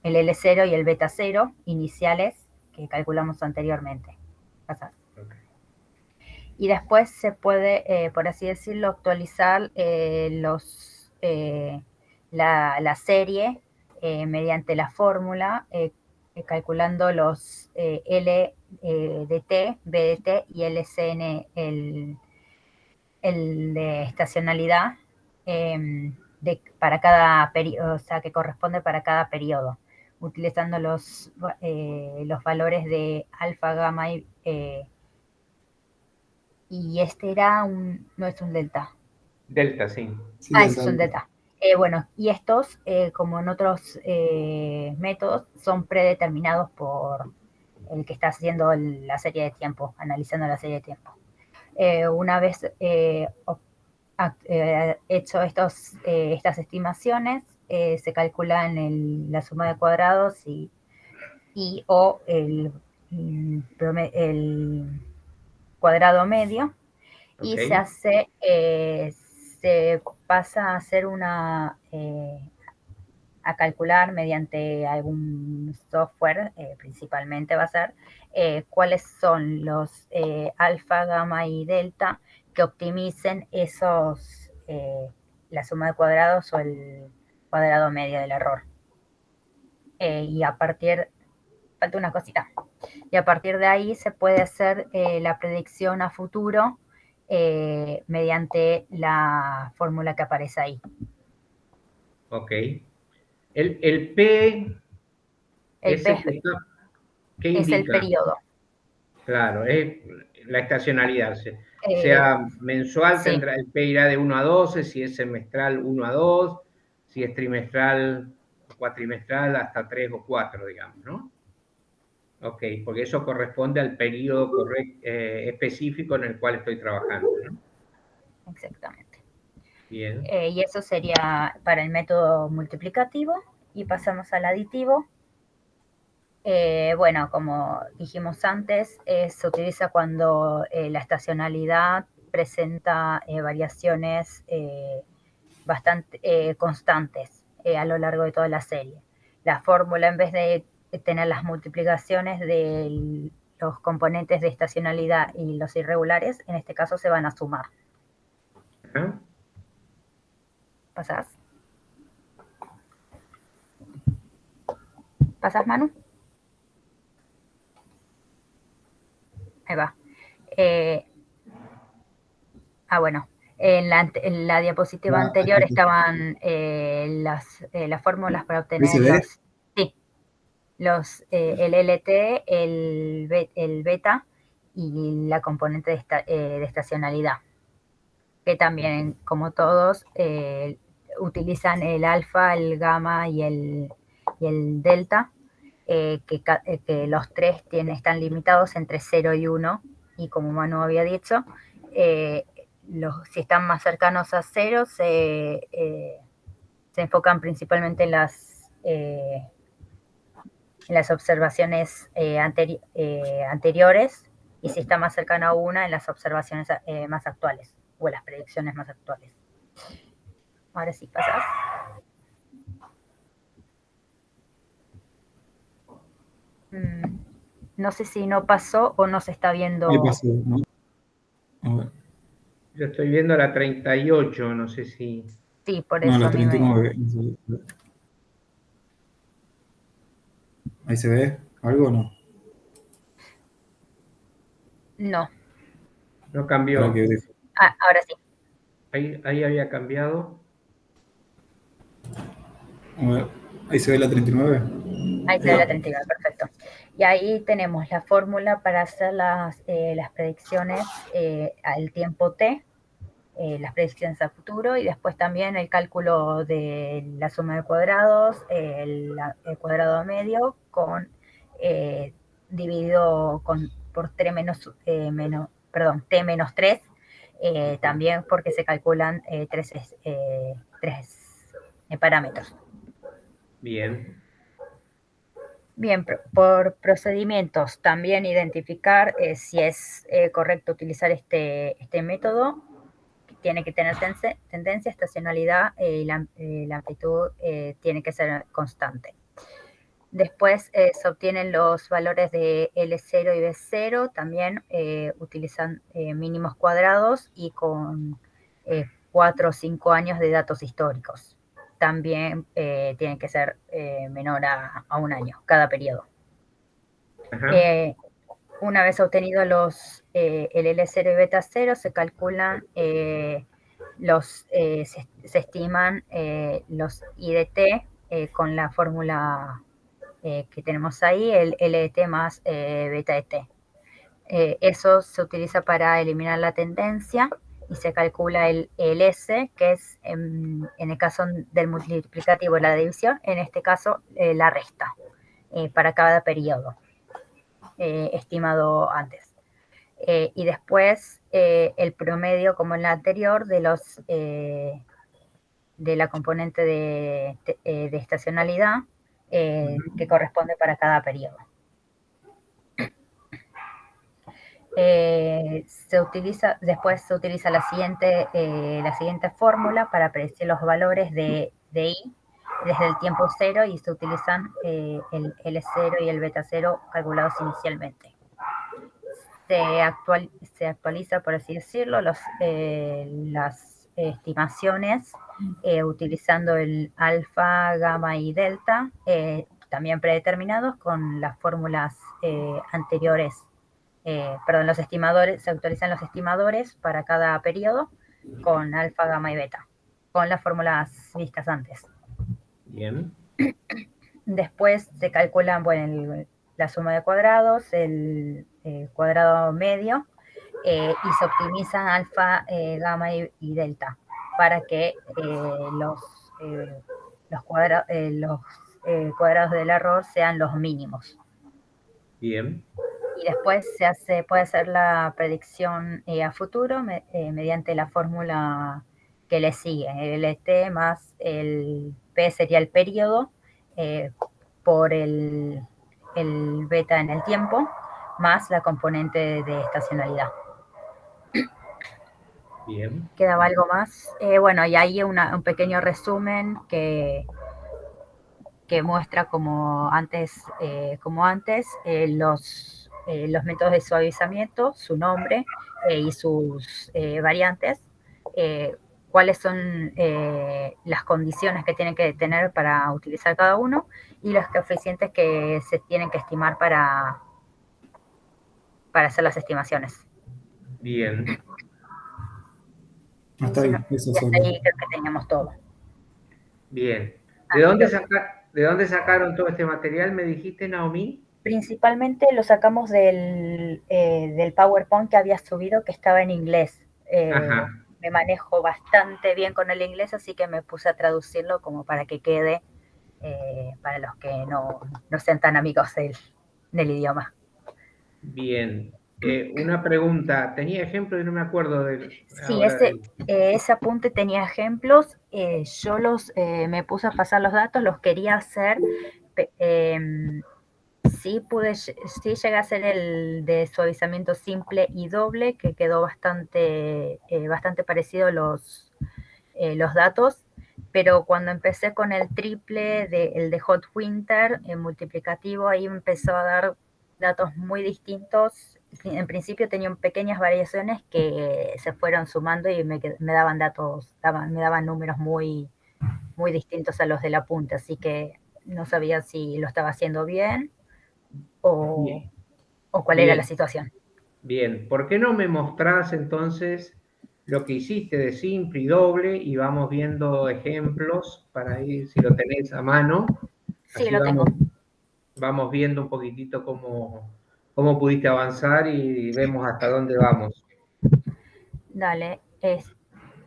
L0 y el beta cero iniciales que calculamos anteriormente. Okay. Y después se puede, por así decirlo, actualizar la serie mediante la fórmula, calculando los L de T, B de T y LCN, el de estacionalidad, para cada periodo, o sea, que corresponde para cada periodo, utilizando los valores de alfa, gamma y este no es un delta. Delta, sí. Sí, Ah, ese delta, es un delta. delta. Bueno, y estos, como en otros métodos, son predeterminados por el que está haciendo la serie de tiempo, analizando la serie de tiempo. Una vez hecho estas estimaciones, se calcula la suma de cuadrados o el cuadrado medio y Ok. se pasa a hacer a calcular mediante algún software, principalmente va a ser, cuáles son los alfa, gamma y delta que optimicen la suma de cuadrados o el cuadrado medio del error. Y a partir, falta una cosita, y a partir de ahí se puede hacer la predicción a futuro mediante la fórmula que aparece ahí. Ok. El P, El ese P que está, ¿qué es el indica? periodo. Claro, es la estacionalidad. Eh, Sea mensual, sí, tendrá el P irá de 1 a 12, si es semestral 1 a 2, si es trimestral o cuatrimestral hasta 3 o 4, digamos, ¿no? Ok, porque eso corresponde al periodo específico en el cual estoy trabajando, ¿no? exactamente. Bien. Y eso sería para el método multiplicativo. Y pasamos al aditivo. Bueno, como dijimos antes, se utiliza cuando la estacionalidad presenta variaciones bastante constantes a lo largo de toda la serie. La fórmula, en vez de tener las multiplicaciones de los componentes de estacionalidad y los irregulares, en este caso se van a sumar. Ajá. ¿Pasás? ¿Pasás, Manu? Ahí va. Eh, bueno. En la diapositiva Ah, anterior aquí está. estaban las fórmulas para obtener ¿SD? el LT, el beta y la componente de estacionalidad, que también, como todos, utilizan el alfa, el gamma y el delta, que los tres están limitados entre 0 y 1, y como Manu había dicho, si están más cercanos a 0, se enfocan principalmente en las observaciones anteriores, y si está más cercano a una, en las observaciones más actuales, o en las predicciones más actuales. Ahora sí, pasas. No sé si no pasó o no se está viendo. Ahí pasó, ¿no? A ver. Yo estoy viendo la 38, no sé si... Sí, por No, eso la a mí 39. Ahí se ve algo o no. No. No Para cambió. que Ahora sí. Ahí había cambiado. a ver, ahí se ve la 39. Ahí se ve la 39, perfecto. Y ahí tenemos la fórmula para hacer las predicciones al tiempo t, las predicciones a futuro, y después también el cálculo de la suma de cuadrados, el cuadrado medio dividido por t menos 3, también porque se calculan tres parámetros. Bien. Bien, por procedimientos, también identificar si es correcto utilizar este método. Tiene que tener tendencia, estacionalidad, y la amplitud tiene que ser constante. Después se obtienen los valores de L0 y B0, también utilizan mínimos cuadrados y con 4 o 5 años de datos históricos. También tienen que ser menor a un año, cada periodo. Una vez obtenidos el L0 y beta 0, se calculan se estiman los IDT con la fórmula que tenemos ahí, el LT más beta ET. Eso se utiliza para eliminar la tendencia y se calcula el S, que es en el caso del multiplicativo la división, en este caso la resta para cada periodo estimado antes. Y después el promedio, como en la anterior, de la componente de estacionalidad que corresponde para cada periodo. Después se utiliza la siguiente fórmula para predecir los valores de I desde el tiempo cero, y se utilizan el L0 y el beta 0 calculados inicialmente. Se actualiza, por así decirlo, las estimaciones utilizando el alfa, gamma y delta, también predeterminados con las fórmulas anteriores. Los estimadores, se actualizan los estimadores para cada periodo con alfa, gamma y beta, con las fórmulas vistas antes. Bien. Después se calculan, la suma de cuadrados, el cuadrado medio, y se optimizan alfa, gamma y delta para que los cuadrados del error sean los mínimos. Bien. Y después puede hacer la predicción a futuro mediante la fórmula que le sigue. El LT más el P sería el periodo por el beta en el tiempo, más la componente de estacionalidad. Bien. ¿Quedaba algo más? Y ahí un pequeño resumen que muestra como antes los métodos de suavizamiento, su nombre y sus variantes, cuáles son las condiciones que tienen que tener para utilizar cada uno, y los coeficientes que se tienen que estimar para hacer las estimaciones. Bien. Hasta ahí, eso hasta ahí creo que teníamos todo. Bien. ¿De dónde sacaron todo este material, me dijiste, Naomi? Principalmente lo sacamos del PowerPoint que había subido, que estaba en inglés. Me manejo bastante bien con el inglés, así que me puse a traducirlo como para que quede para los que no sean tan amigos del idioma. Bien. Una pregunta. Tenía ejemplos y no me acuerdo de... Sí, ese apunte tenía ejemplos. Yo me puse a pasar los datos, los quería hacer sí sí llegué a hacer el de suavizamiento simple y doble, que quedó bastante parecido los datos, pero cuando empecé con el triple, el de Hot Winter, en multiplicativo, ahí me empezó a dar datos muy distintos. En principio tenían pequeñas variaciones que se fueron sumando y me daban me daban números muy distintos a los de la punta, así que no sabía si lo estaba haciendo bien o, Bien, o cuál era la bien, situación. bien. ¿Por qué no me mostrás entonces lo que hiciste de simple y doble y vamos viendo ejemplos para ir, si lo tenés a mano, Sí, así lo tengo. vamos viendo un poquitito cómo pudiste avanzar y vemos hasta dónde vamos. Dale,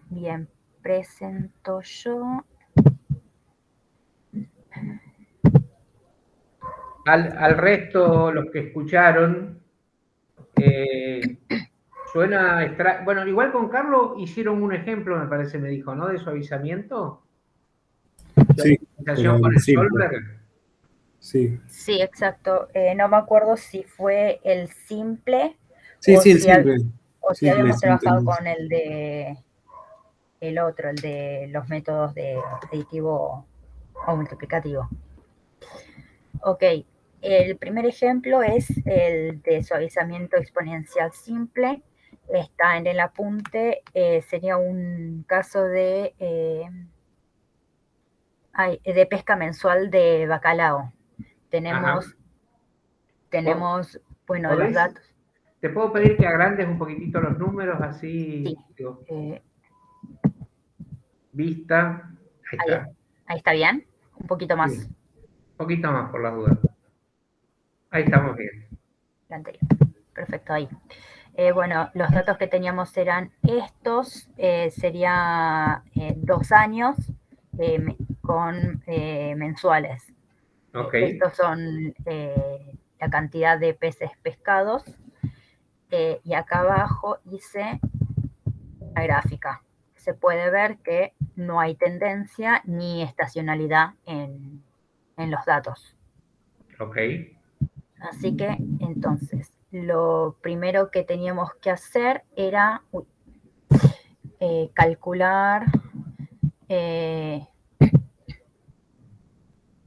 bien, presento yo. Al resto, los que escucharon, suena extraño. Bueno, igual con Carlos hicieron un ejemplo, me parece, me dijo, ¿no? De suavizamiento. Sí, pero Suavización con el el simple. solver. Sí. Sí, exacto. No me acuerdo si fue el simple Sí, o sí, el si, simple. o si Simple, habíamos sin trabajado tendencia. con el de el otro, el de los métodos de aditivo o multiplicativo. Ok, el primer ejemplo es el de suavizamiento exponencial simple. Está en el apunte, sería un caso de pesca mensual de bacalao. Ajá. Tenemos, Po- bueno, los ¿Podés? datos. Te puedo pedir que agrandes un poquitito los números, Sí, así, digo, eh, vista. Ahí ahí, está. ahí está bien. Un poquito Sí, más un poquito más por las dudas. Ahí estamos bien. la anterior. Perfecto, ahí. Bueno, los datos que teníamos eran estos, sería 2 años con mensuales. Ok, Estos son la cantidad de peces pescados y acá abajo hice la gráfica. Se puede ver que no hay tendencia ni estacionalidad en los datos. ok. Así que entonces, lo primero que teníamos que hacer era calcular eh,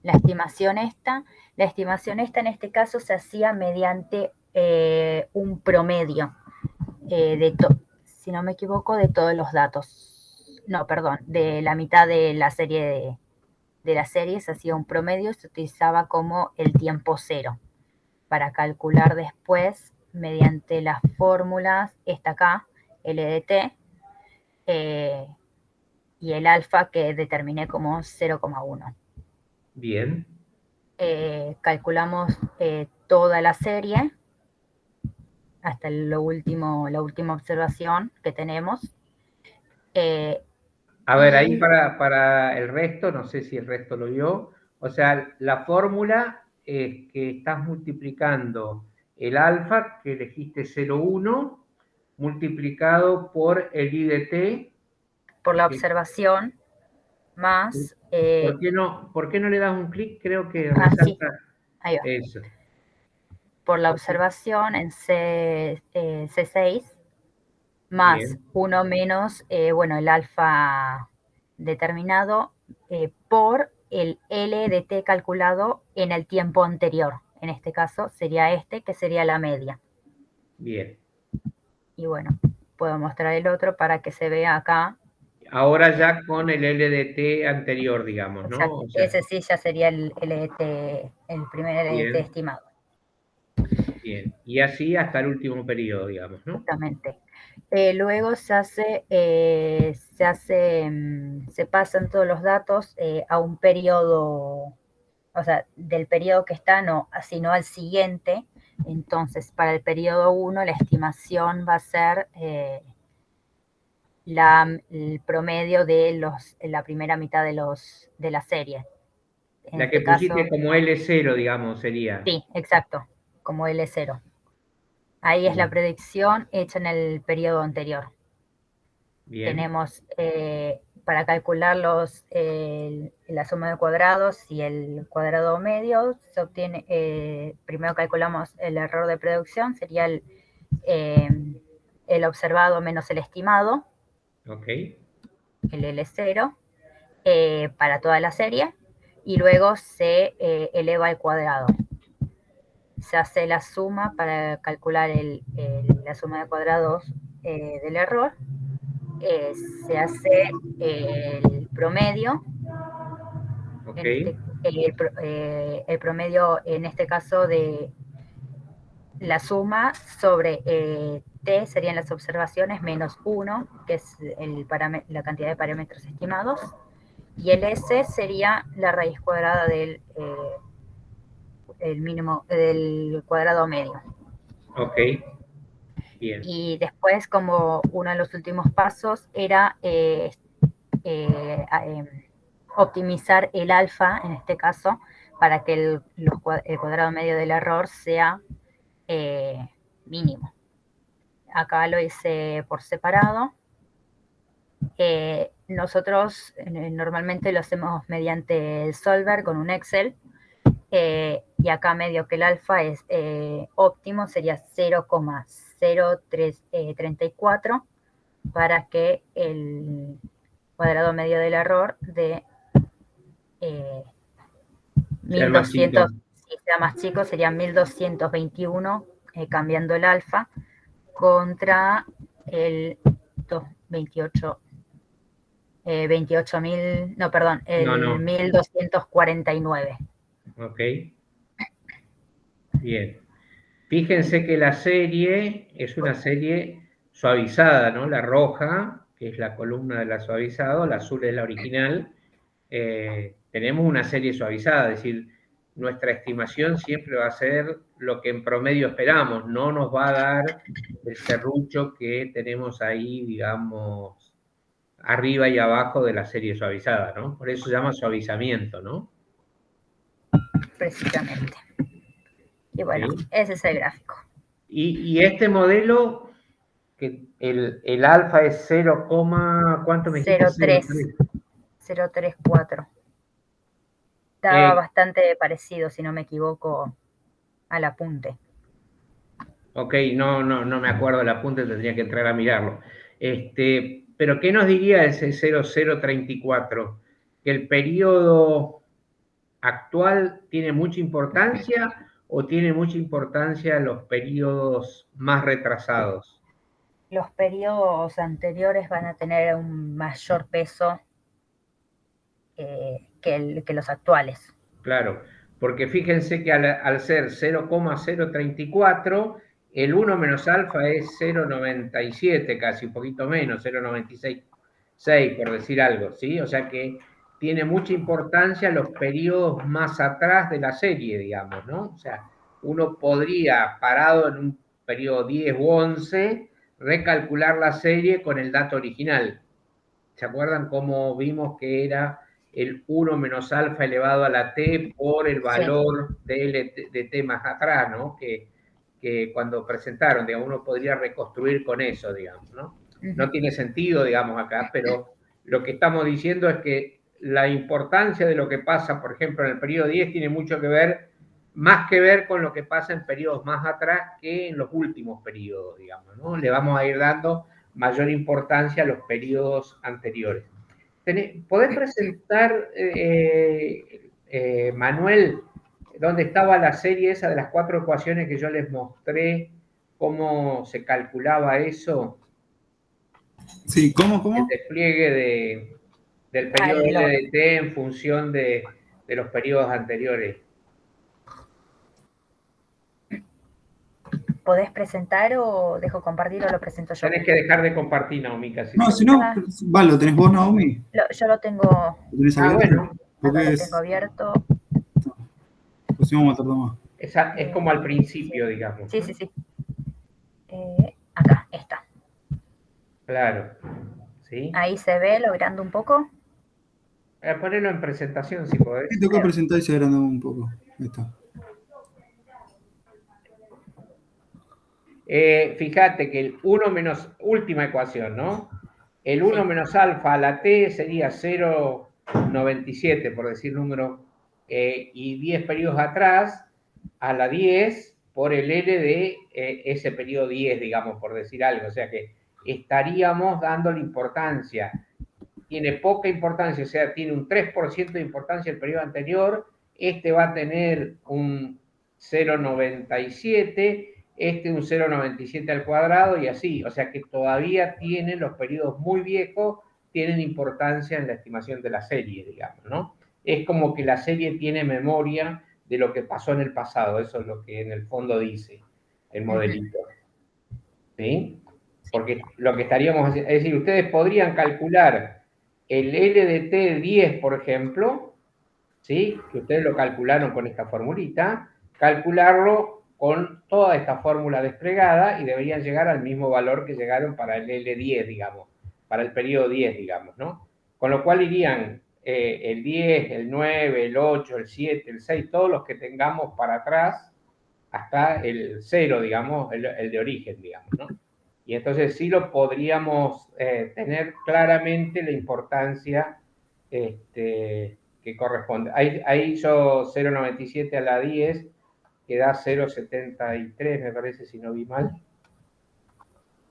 la estimación esta. La estimación esta en este caso se hacía mediante un promedio si no me equivoco, de todos los datos. No, perdón, de la mitad de la serie de la serie se hacía un promedio y se utilizaba como el tiempo cero para calcular después mediante las fórmulas, esta acá, LDT, y el alfa que determiné como 0,1. Bien. Calculamos toda la serie hasta la última observación que tenemos. Eh, A ver, ahí y para el resto, no sé si el resto lo vio. O sea, la fórmula es que estás multiplicando el alfa, que elegiste 0,1, multiplicado por el IDT. por la que- observación más, por qué no le das un clic? Creo que sí, resalta ahí va, eso. por la observación en C6 más Bien, 1 menos, bueno, el alfa determinado por el L de T calculado en el tiempo anterior. En este caso sería que sería la media. bien. Y bueno, puedo mostrar el otro para que se vea acá. Ahora ya con el LDT anterior, digamos, ¿no? Exacto, O sea, ese sí ya sería el LDT, el primer LDT bien, estimado. bien. Y así hasta el último periodo, digamos, ¿no? Exactamente. Luego se pasan todos los datos a un periodo, o sea, del periodo que está, no, sino al siguiente. Entonces, para el periodo 1, la estimación va a ser el promedio de la primera mitad de la serie. En La que este pusiste caso, como L0, digamos, sería. sí, exacto, como L0. Ahí es la Bien, predicción hecha en el periodo anterior. bien, Tenemos para calcular la suma de cuadrados y el cuadrado medio, se obtiene, primero calculamos el error de producción, sería el observado menos el estimado, Ok. el L0, para toda la serie, y luego se eleva al cuadrado. Se hace la suma para calcular la suma de cuadrados del error. Se hace el promedio, Ok. el promedio en este caso de la suma sobre T serían las observaciones menos 1, que es la cantidad de parámetros estimados, y el S sería la raíz cuadrada del mínimo, del cuadrado medio. Ok. Bien. Y después, como uno de los últimos pasos, era optimizar el alfa, en este caso, para que el cuadrado medio del error sea mínimo. Acá lo hice por separado. Nosotros normalmente lo hacemos mediante el Solver con un Excel, y acá medio que el alfa es óptimo, sería 0,0334 para que el cuadrado medio del error de 1200, si sea más chico, sería 1221, cambiando el alfa, contra el 28.000, no, perdón, el 1249. Ok. Bien. Fíjense que la serie es una serie suavizada, ¿no? La roja, que es la columna de la suavizado, la azul es la original. Tenemos una serie suavizada, es decir, nuestra estimación siempre va a ser lo que en promedio esperamos, no nos va a dar el serrucho que tenemos ahí, digamos, arriba y abajo de la serie suavizada, ¿no? Por eso se llama suavizamiento, ¿no? Precisamente. Y bueno, ¿Sí? ese es el gráfico. Y este modelo, que el alfa es 0, ¿cuánto me dijiste? 0,34. Estaba bastante parecido, si no me equivoco, al apunte. Ok, no me acuerdo el apunte, tendría que entrar a mirarlo. Pero ¿qué nos diría ese 0034? ¿Que el periodo actual tiene mucha importancia o tiene mucha importancia los periodos más retrasados? Los periodos anteriores van a tener un mayor peso que los actuales. Claro, porque fíjense que al ser 0,034, el 1 menos alfa es 0,97, casi un poquito menos, 0,96, por decir algo, ¿sí? O sea que tiene mucha importancia los periodos más atrás de la serie, digamos, ¿no? O sea, uno podría, parado en un periodo 10 u 11, recalcular la serie con el dato original. ¿Se acuerdan cómo vimos que era el 1 menos alfa elevado a la t por el valor de t más atrás, ¿no? Que cuando presentaron, digamos, uno podría reconstruir con eso, digamos, ¿no? No tiene sentido, digamos, acá, pero lo que estamos diciendo es que la importancia de lo que pasa, por ejemplo, en el periodo 10 tiene mucho que ver, más que ver con lo que pasa en periodos más atrás que en los últimos periodos, digamos, ¿no? Le vamos a ir dando mayor importancia a los periodos anteriores. ¿Podés presentar, Manuel, dónde estaba la serie esa de las 4 ecuaciones que yo les mostré, cómo se calculaba eso? Sí, ¿cómo? El despliegue del periodo LDT en función de los periodos anteriores. ¿Podés presentar o dejo compartir o lo presento yo? Tenés que dejar de compartir, Naomi, casi. No, si no, ¿lo tenés vos, Naomi? Yo lo tengo. Bueno. Lo tengo abierto. Pues sí, vamos a tardar más. Es como al principio, digamos. Sí. Acá está. Claro. ¿Sí? Ahí se ve logrando un poco. Ponelo en presentación, si podés. Sí, tengo que presentar y se agrandó un poco. Ahí está. Fíjate que el 1 menos última ecuación, ¿no? el 1 menos alfa a la t sería 0,97, por decir número, y 10 periodos atrás, a la 10 por el L de ese periodo 10, digamos, por decir algo. O sea que estaríamos dándole importancia. Tiene poca importancia, o sea, tiene un 3% de importancia el periodo anterior, este va a tener un 0,97, este un 0,97 al cuadrado y así. O sea que todavía tienen los periodos muy viejos, tienen importancia en la estimación de la serie, digamos, ¿no? Es como que la serie tiene memoria de lo que pasó en el pasado, eso es lo que en el fondo dice el modelito. ¿Sí? Porque lo que estaríamos haciendo, es decir, ustedes podrían calcular el LDT 10, por ejemplo, ¿sí? Que ustedes lo calcularon con esta formulita, calcularlo con toda esta fórmula desplegada y deberían llegar al mismo valor que llegaron para el L10, digamos, para el periodo 10, digamos, ¿no? Con lo cual irían el 10, el 9, el 8, el 7, el 6, todos los que tengamos para atrás, hasta el 0, digamos, el de origen, digamos, ¿no? Y entonces sí lo podríamos tener claramente la importancia que corresponde. Ahí hizo 0,97 a la 10, que da 0,73, me parece, si no vi mal.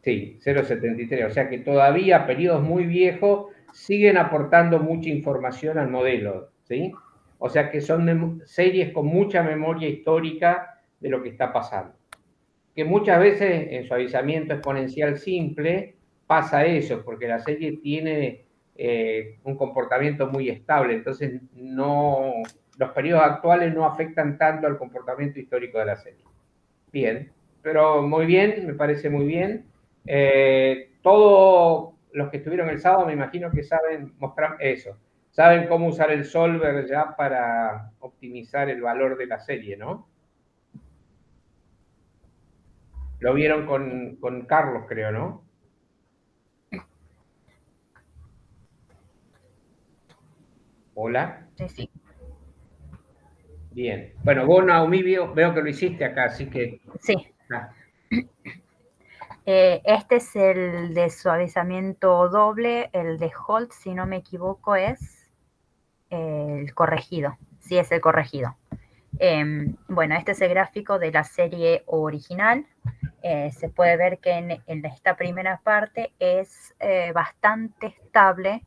Sí, 0,73. O sea que todavía periodos muy viejos siguen aportando mucha información al modelo, ¿sí? O sea que son series con mucha memoria histórica de lo que está pasando. Que muchas veces en suavizamiento exponencial simple pasa eso, porque la serie tiene un comportamiento muy estable, entonces los periodos actuales no afectan tanto al comportamiento histórico de la serie. Bien, pero muy bien, me parece muy bien. Todos los que estuvieron el sábado me imagino que saben mostrar eso, saben cómo usar el solver ya para optimizar el valor de la serie, ¿no? Lo vieron con Carlos, creo, ¿no? Hola. Sí, sí. Bien. Bueno, vos, Naomi, veo que lo hiciste acá, así que... Sí. Ah. Este es el de suavizamiento doble, el de Holt, si no me equivoco, es el corregido. Sí, es el corregido. Bueno, este es el gráfico de la serie original. Se puede ver que en esta primera parte es bastante estable,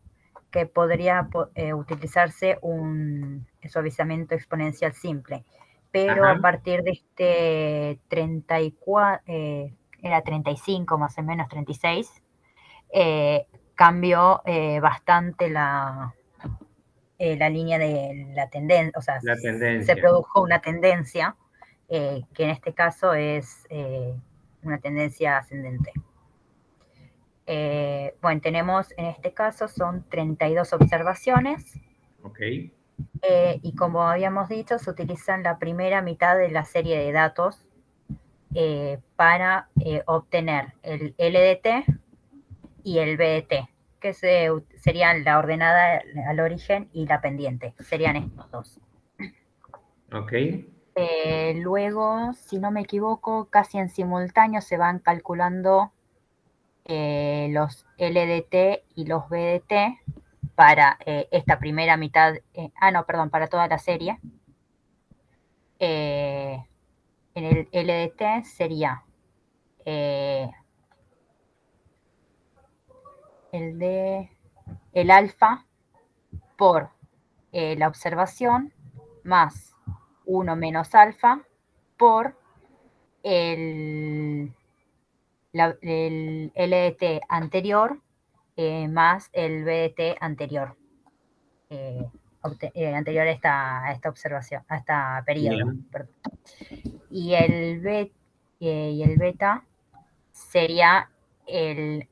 que podría utilizarse un suavizamiento exponencial simple. Pero Ajá. a partir de este 34, era 35 más o menos, 36, cambió bastante la línea de la tendencia, o sea, La tendencia. se produjo una tendencia que en este caso es una tendencia ascendente. Bueno, tenemos en este caso son 32 observaciones. Ok. Y como habíamos dicho, se utilizan la primera mitad de la serie de datos para obtener el LDT y el BDT, que serían la ordenada al origen y la pendiente, serían estos dos. Ok. Luego, si no me equivoco, casi en simultáneo se van calculando los LDT y los BDT para esta primera mitad, para toda la serie. En el LDT sería el alfa por la observación más 1 menos alfa por el LDT anterior más el BDT anterior. Anterior a esta observación, a este periodo. Y el beta sería el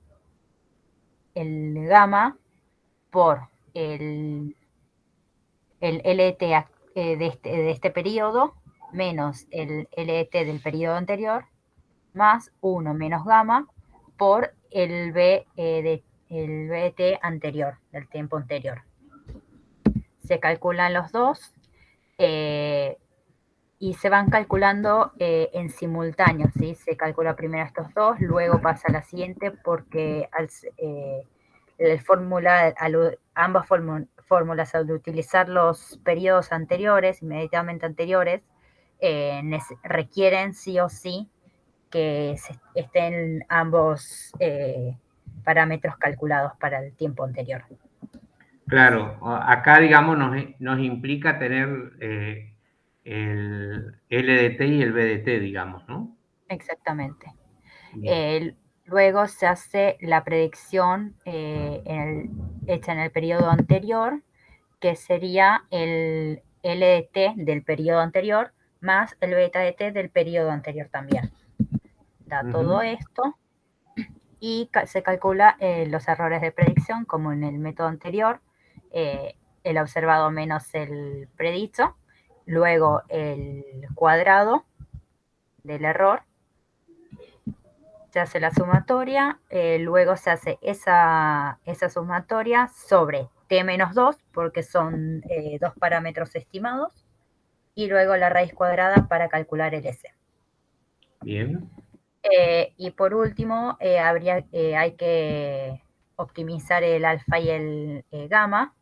gamma por el LT de este periodo menos el LT del periodo anterior más 1 menos gamma por el BT anterior, del tiempo anterior. Se calculan los dos y se van calculando en simultáneo, ¿sí? Se calcula primero estos dos, luego pasa a la siguiente porque ambas fórmulas, al utilizar los periodos anteriores, inmediatamente anteriores, requieren sí o sí que estén ambos parámetros calculados para el tiempo anterior. Claro, acá, digamos, nos implica tener el LDT y el BDT, digamos, ¿no? Exactamente. Luego se hace la predicción hecha en el periodo anterior, que sería el LDT del periodo anterior más el beta DT del periodo anterior también. Da todo esto y se calcula los errores de predicción como en el método anterior, el observado menos el predicho, luego el cuadrado del error, se hace la sumatoria, luego se hace esa sumatoria sobre t-2, porque son dos parámetros estimados, y luego la raíz cuadrada para calcular el S. Bien. Y por último, hay que optimizar el alfa y el gamma,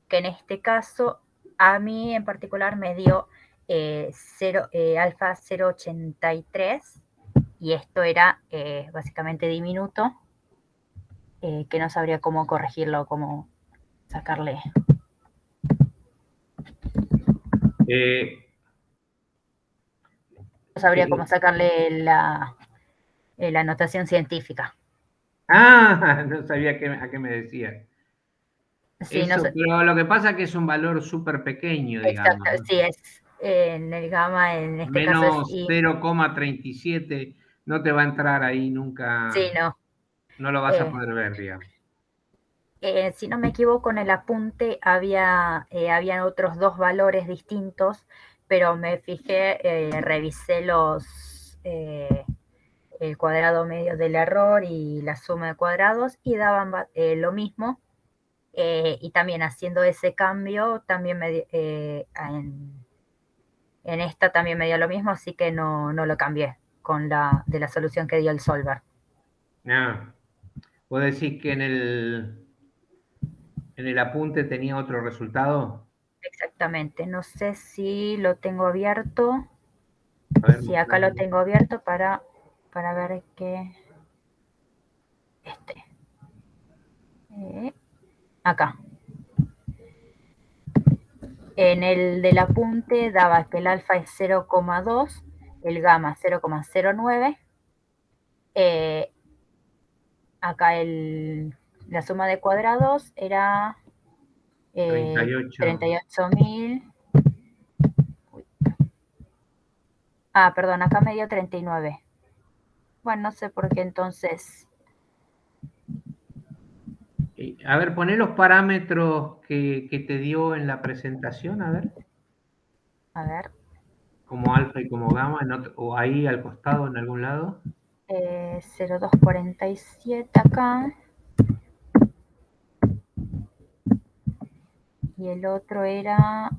que en este caso a mí en particular me dio alfa 0,83, y esto era básicamente diminuto, que no sabría cómo corregirlo, cómo sacarle. No sabría cómo sacarle la notación científica. No sabía a qué me decía. Sí, Eso, no sé. pero lo que pasa es que es un valor súper pequeño, digamos. Exacto, sí, es en el gamma, en este caso es... Menos 0,37 no te va a entrar ahí nunca. Sí, no. No lo vas a poder ver, digamos. Si no me equivoco, en el apunte habían otros dos valores distintos, pero me fijé, revisé el cuadrado medio del error y la suma de cuadrados y daban lo mismo. Y también haciendo ese cambio, también en esta también me dio lo mismo, así que no lo cambié de la solución que dio el solver. ¿Vos decís que en el apunte tenía otro resultado? Exactamente, no sé si lo tengo abierto. Sí, acá lo tengo abierto para ver qué... acá. En el del apunte daba que el alfa es 0,2, el gamma 0,09. Acá la suma de cuadrados era 38.000. Perdón, acá me dio 39. Bueno, no sé por qué entonces... A ver, poné los parámetros que te dio en la presentación, a ver. A ver. Como alfa y como gamma, o ahí al costado en algún lado. 0,247 acá. Y el otro era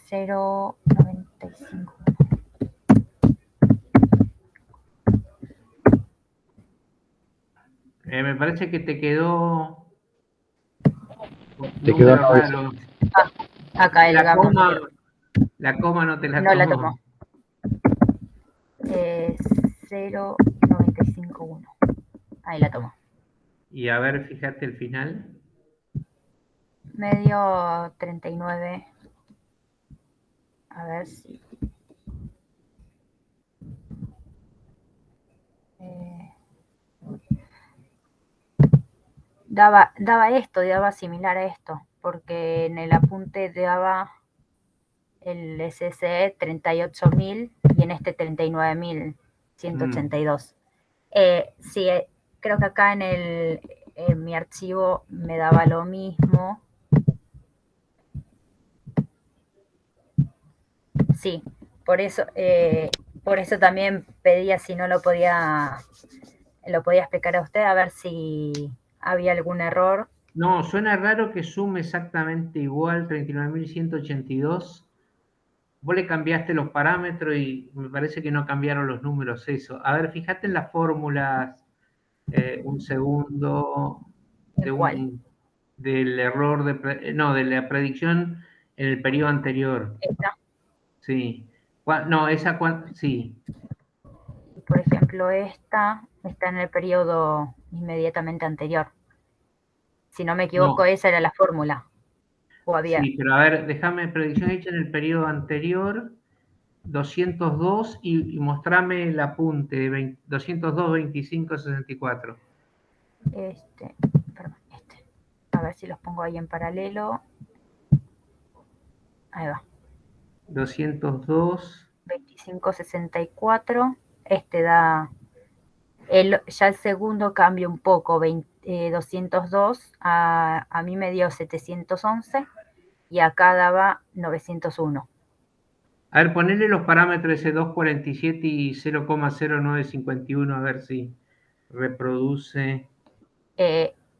0,95. Me parece que te quedó... Te quedó raro. Acá el gamma. La coma no te la no tomó. La tomó. 0,951. Ahí la tomó. Y a ver, fíjate el final. Medio 39. A ver si... daba similar a esto, porque en el apunte daba el SSE 38.000 y en este 39.182. Sí, creo que acá en mi archivo me daba lo mismo. Sí, por eso también pedía si no lo podía explicar a usted, a ver si había algún error. No, suena raro que sume exactamente igual, 39.182. Vos le cambiaste los parámetros y me parece que no cambiaron los números eso. A ver, fíjate en las fórmulas Un segundo. ¿En cuál? Del error de la predicción en el periodo anterior. Esta. Sí. No, esa sí. Y por ejemplo, esta está en el periodo inmediatamente anterior. Si no me equivoco, No. esa era la fórmula. O había. Sí, pero a ver, déjame predicción hecha en el periodo anterior, 202, y mostrame el apunte, 202, 25, 64. Perdón, A ver si los pongo ahí en paralelo. Ahí va. 202. 2564. Da. Ya el segundo cambia un poco. 202. A mí me dio 711. Y acá daba 901. A ver, ponele los parámetros ese 247 y 0,0951, a ver si reproduce.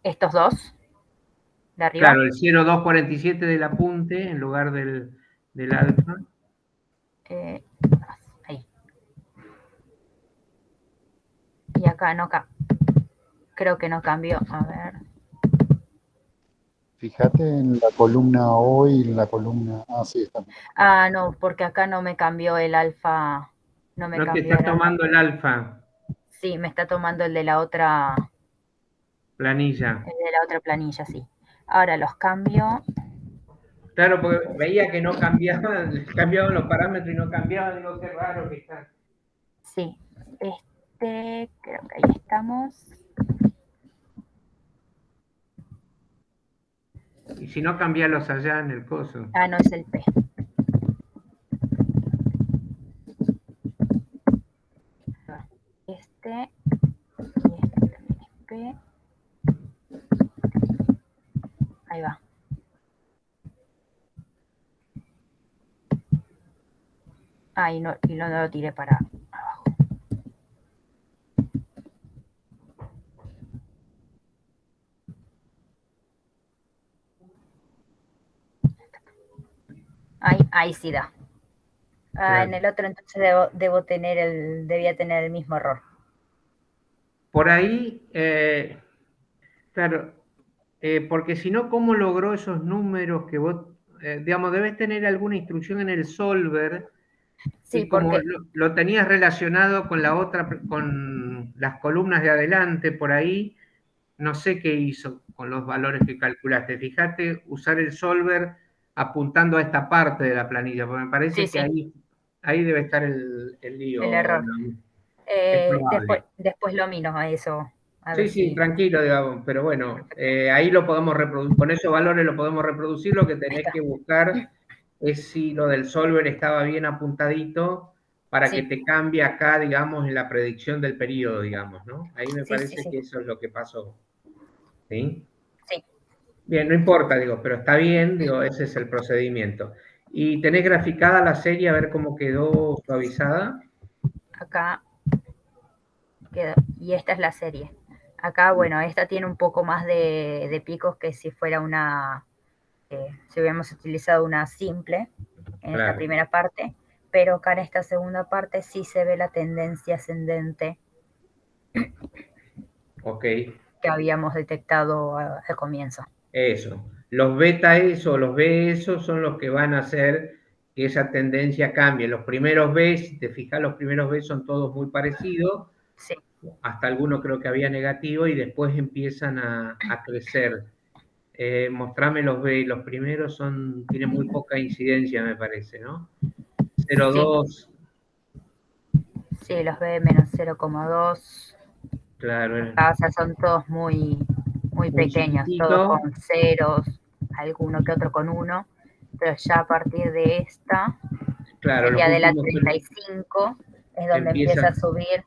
Estos dos de arriba. Claro, el 0,247 del apunte en lugar del alfa. Ahí. Y acá no creo que no cambió. A ver. Fíjate en la columna O y en la columna... Ah, sí, está. No, porque acá no me cambió el alfa. No me No te cambió estás tomando el alfa Sí, me está tomando el de la otra planilla. planilla, sí. Ahora los cambio. Claro, porque veía que no cambiaban, cambiaban los parámetros y no cambiaban, digo, qué raro que está. Sí, creo que ahí estamos. Y si no, cambialos allá en el coso. No es el P. Y este también es P. Ahí va. Y no lo tiré para abajo. Ahí sí da. Claro. En el otro entonces debía tener el mismo error. Por ahí, claro, porque si no, ¿cómo logró esos números que vos, digamos, debes tener alguna instrucción en el solver? Sí, Y como porque lo tenías relacionado con la otra, con las columnas de adelante, por ahí, no sé qué hizo con los valores que calculaste. Fíjate, usar el solver apuntando a esta parte de la planilla, porque me parece que ahí debe estar el el lío. error. ¿No? Es probable. Después lo miro a eso. A Sí, ver sí, si. tranquilo, digamos, pero bueno, ahí lo podemos reproducir, con esos valores lo podemos reproducir, lo que tenés que buscar es si lo del solver estaba bien apuntadito para que Sí, te cambie acá, digamos, en la predicción del periodo, digamos, ¿no? Ahí me sí, parece que eso es lo que pasó, ¿sí? sí. Bien, no importa, digo, pero está bien, digo, ese es el procedimiento. ¿Y tenés graficada la serie a ver cómo quedó suavizada? Acá quedó. Y esta es la serie. Acá, bueno, esta tiene un poco más de picos que si fuera si hubiéramos utilizado una simple en esta Claro, primera parte, pero acá en esta segunda parte sí se ve la tendencia ascendente ok, que habíamos detectado al comienzo. eso. Los beta eso, los B eso son los que van a hacer que esa tendencia cambie. Los primeros B, si te fijas, los primeros B son todos muy parecidos, Sí, hasta algunos creo que había negativo y después empiezan a crecer. Mostrame los B, los primeros tienen muy poca incidencia, me parece, ¿no? sí, 0,2, sí, los B menos 0,2. claro, O sea, son todos muy, muy muy pequeños, todos chiquitito, con ceros, alguno que otro con 1, pero ya a partir de esta, claro, los sería de la últimos 35, es donde empieza a empiezan, subir,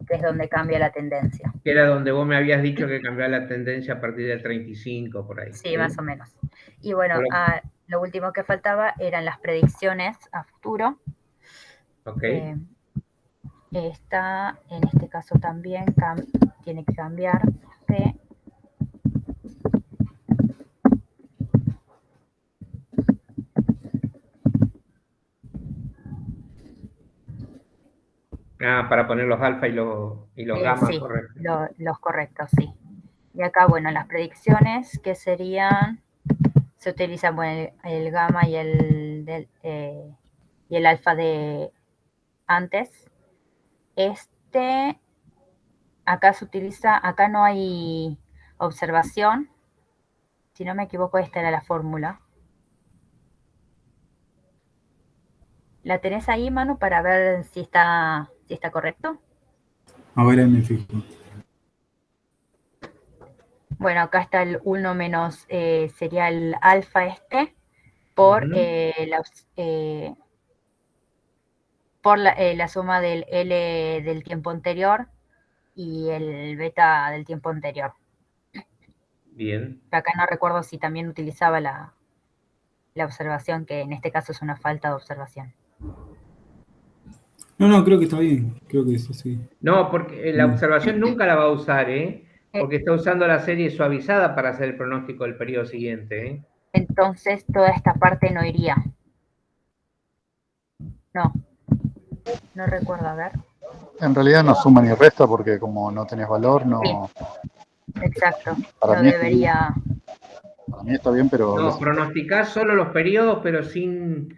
que es donde cambia la tendencia. que era donde vos me habías dicho que cambiaba la tendencia a partir del 35, por ahí, Sí, ¿sí? más o menos. Y bueno, lo último que faltaba eran las predicciones a futuro. Ok, Esta, en este caso también, tiene que cambiar de... para poner los alfa y los gamma, Sí, correcto. los correctos, sí. Y acá, bueno, las predicciones que serían, se utilizan, bueno, el gamma y el alfa de antes. Acá se utiliza, acá no hay observación. Si no me equivoco, esta era la fórmula. ¿La tenés ahí, Manu, para ver si está correcto? A ver, ahí me fijo. Bueno, acá está el 1 menos, sería el alfa por, la suma del L del tiempo anterior y el beta del tiempo anterior. Bien. Acá no recuerdo si también utilizaba la observación, que en este caso es una falta de observación. No, creo que está bien. Creo que es así. No, porque la observación nunca la va a usar, porque está usando la serie suavizada para hacer el pronóstico del periodo siguiente. Entonces toda esta parte no iría. No recuerdo, a ver. En realidad no suma ni resta porque como no tenés valor, no. Sí, exacto. Para No mí debería. Para mí está bien, pero... No, pronosticás solo los periodos, pero sin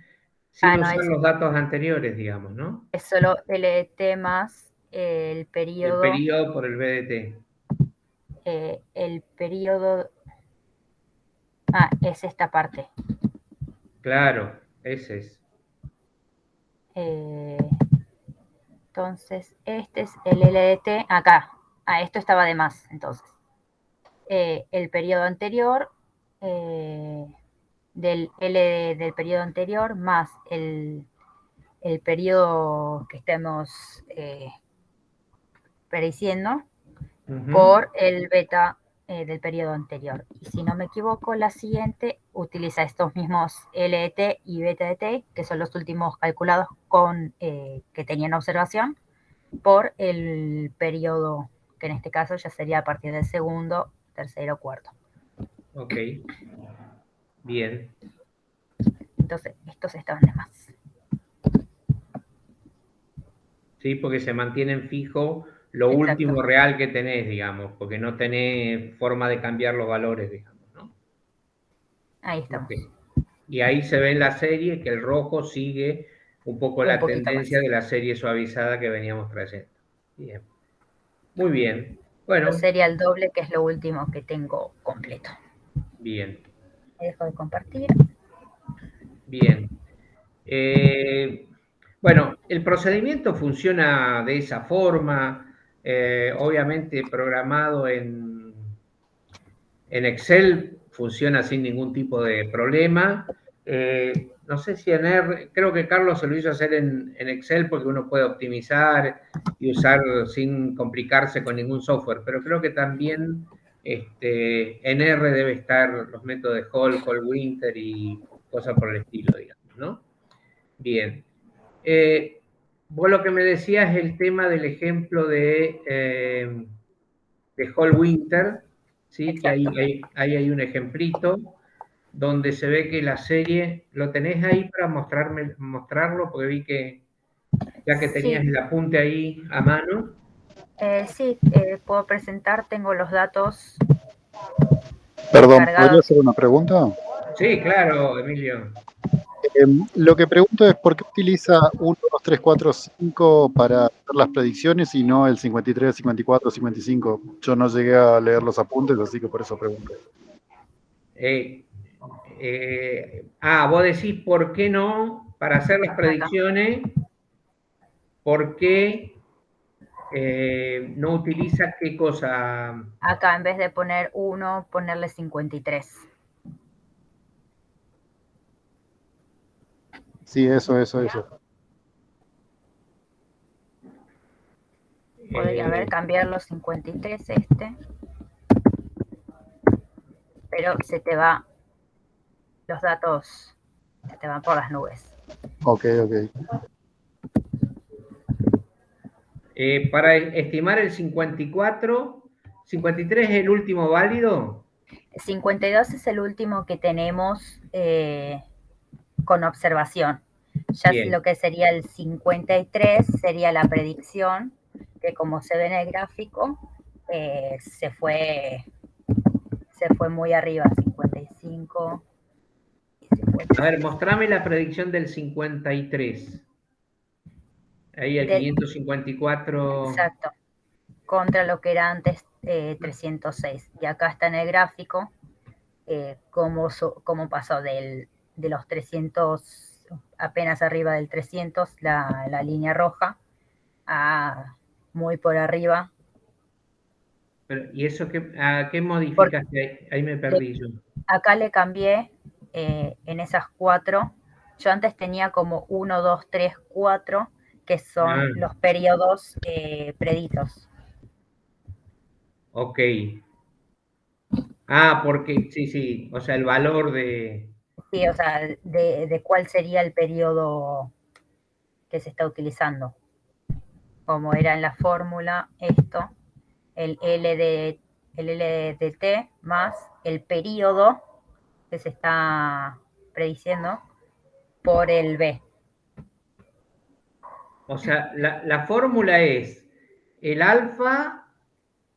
usar los datos anteriores, digamos, ¿no? Es solo LDT más el periodo. El periodo por el BDT. El periodo. Es esta parte. Claro, ese es. Entonces, este es el LDT acá. Esto estaba de más, entonces. El periodo anterior, del L del periodo anterior, más el periodo que estemos prediciendo, por el beta del periodo anterior. Y si no me equivoco, la siguiente utiliza estos mismos LET y beta de T, que son los últimos calculados que tenían observación, por el periodo, que en este caso ya sería a partir del segundo, tercero, cuarto. Ok. Bien. Entonces, estos estaban de más. Sí, porque se mantienen fijo lo último real que tenés, digamos, porque no tenés forma de cambiar los valores, digamos, ¿no? Ahí estamos. Okay. Y ahí se ve en la serie que el rojo sigue un poco la tendencia de la serie suavizada que veníamos trayendo. Bien. Muy bien. Bueno. Sería el doble, que es lo último que tengo completo. Bien. Me dejo de compartir. Bien. Bueno, el procedimiento funciona de esa forma, obviamente programado en Excel funciona sin ningún tipo de problema. No sé si en R, creo que Carlos se lo hizo hacer en Excel porque uno puede optimizar y usar sin complicarse con ningún software, pero creo que también en R debe estar los métodos de Hall, Winter y cosas por el estilo, digamos, ¿no? Bien. Vos lo que me decías es el tema del ejemplo de Hall Winter, ¿sí? Que ahí hay un ejemplito donde se ve que la serie, ¿lo tenés ahí para mostrarlo? Porque vi que ya que tenías el apunte ahí a mano. Sí, puedo presentar, tengo los datos. Perdón, ¿podría hacer una pregunta? Sí, claro, Emilio. Lo que pregunto es por qué utiliza 1, 2, 3, 4, 5 para hacer las predicciones y no el 53, 54, 55. Yo no llegué a leer los apuntes, así que por eso pregunto. Vos decís por qué no, para hacer las predicciones, por qué no utiliza qué cosa. Acá en vez de poner 1, ponerle 53. Sí, eso. Podría cambiar los 53 pero se te va, los datos se te van por las nubes. Ok. Para estimar el 54, 53 es el último válido. 52 es el último que tenemos con observación. Ya Bien. lo que sería el 53 sería la predicción, que como se ve en el gráfico, se fue muy arriba, 55. A ver, mostrame la predicción del 53. Ahí el 554. Exacto, contra lo que era antes 306. Y acá está en el gráfico cómo pasó de los 300, apenas arriba del 300, la línea roja, a muy por arriba. ¿Y eso qué modificaste? Ahí me perdí yo. Acá le cambié en esas 4. Yo antes tenía como 1, 2, 3, 4, que son los periodos preditos. Ok. Porque sí, o sea, el valor de... Sí, o sea, de cuál sería el periodo que se está utilizando. Como era en la fórmula esto, el LDT más el periodo que se está prediciendo por el B. O sea, la fórmula es el alfa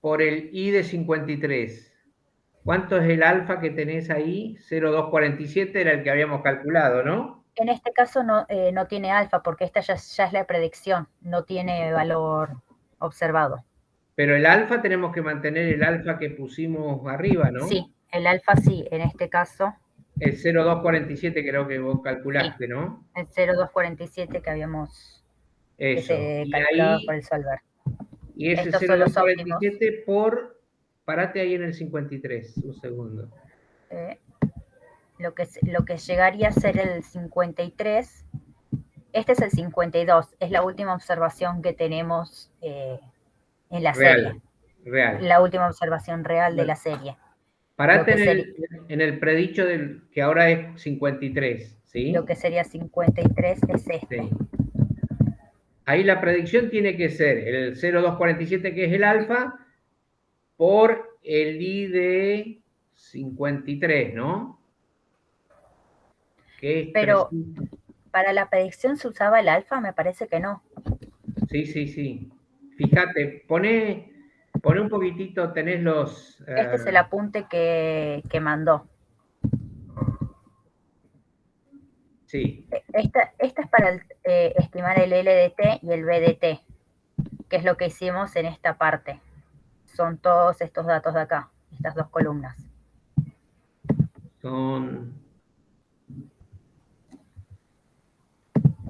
por el I de 53. ¿Cuánto es el alfa que tenés ahí? 0,247 era el que habíamos calculado, ¿no? En este caso no tiene alfa, porque esta ya es la predicción, no tiene valor observado. Pero el alfa tenemos que mantener el alfa que pusimos arriba, ¿no? Sí, el alfa sí, en este caso. El 0,247 creo que vos calculaste, Sí, ¿no? el 0,247 que habíamos Eso. calculado por el solver. Y ese Estos son los 0,247 parate ahí en el 53, un segundo. Lo que llegaría a ser el 53, este es el 52, es la última observación que tenemos en la serie. Real. La última observación real de la serie. Parate en el predicho que ahora es 53, ¿sí? Lo que sería 53 es este. Sí. Ahí la predicción tiene que ser el 0,247, que es el alfa, por el I de 53, ¿no? Pero para la predicción se usaba el alfa, me parece que no. Sí. Fíjate, pone un poquitito, tenés los... Este es el apunte que mandó. Sí. Esta es para estimar el LDT y el BDT, que es lo que hicimos en esta parte. Son todos estos datos de acá, estas dos columnas.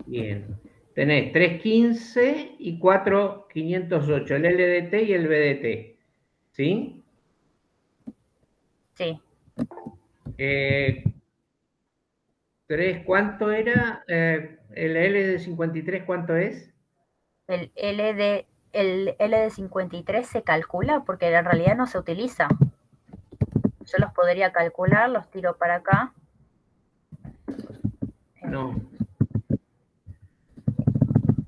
Bien. Tenés 315 y 4508, el LDT y el BDT. ¿Sí? Sí. ¿Cuánto era? ¿El L de 53 cuánto es? El L de 53 se calcula porque en realidad no se utiliza. Yo los podría calcular, los tiro para acá. No.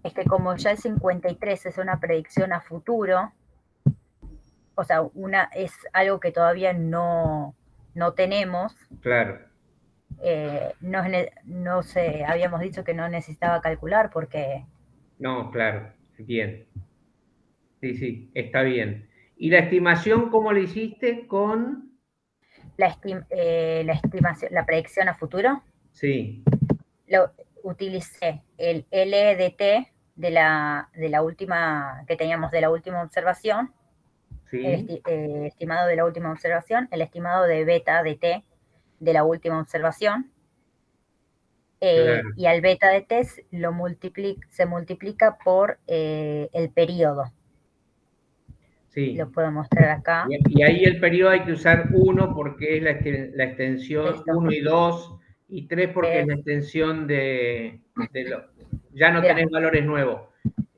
Es que como ya el 53 es una predicción a futuro, o sea, es algo que todavía no tenemos. Claro. No sé, habíamos dicho que no necesitaba calcular porque... No, claro, bien. Sí, está bien. ¿Y la estimación cómo la hiciste con...? La estimación, la predicción a futuro. Sí. Utilicé el LDT de la última que teníamos de la última observación, sí. El estimado de la última observación, el estimado de beta de T de la última observación, claro. Y al beta de T se multiplica por el periodo. Sí. Lo puedo mostrar acá. Y ahí el periodo hay que usar 1 porque es la extensión, 1 y 2, y 3 porque es la extensión ya no tenés valores nuevos.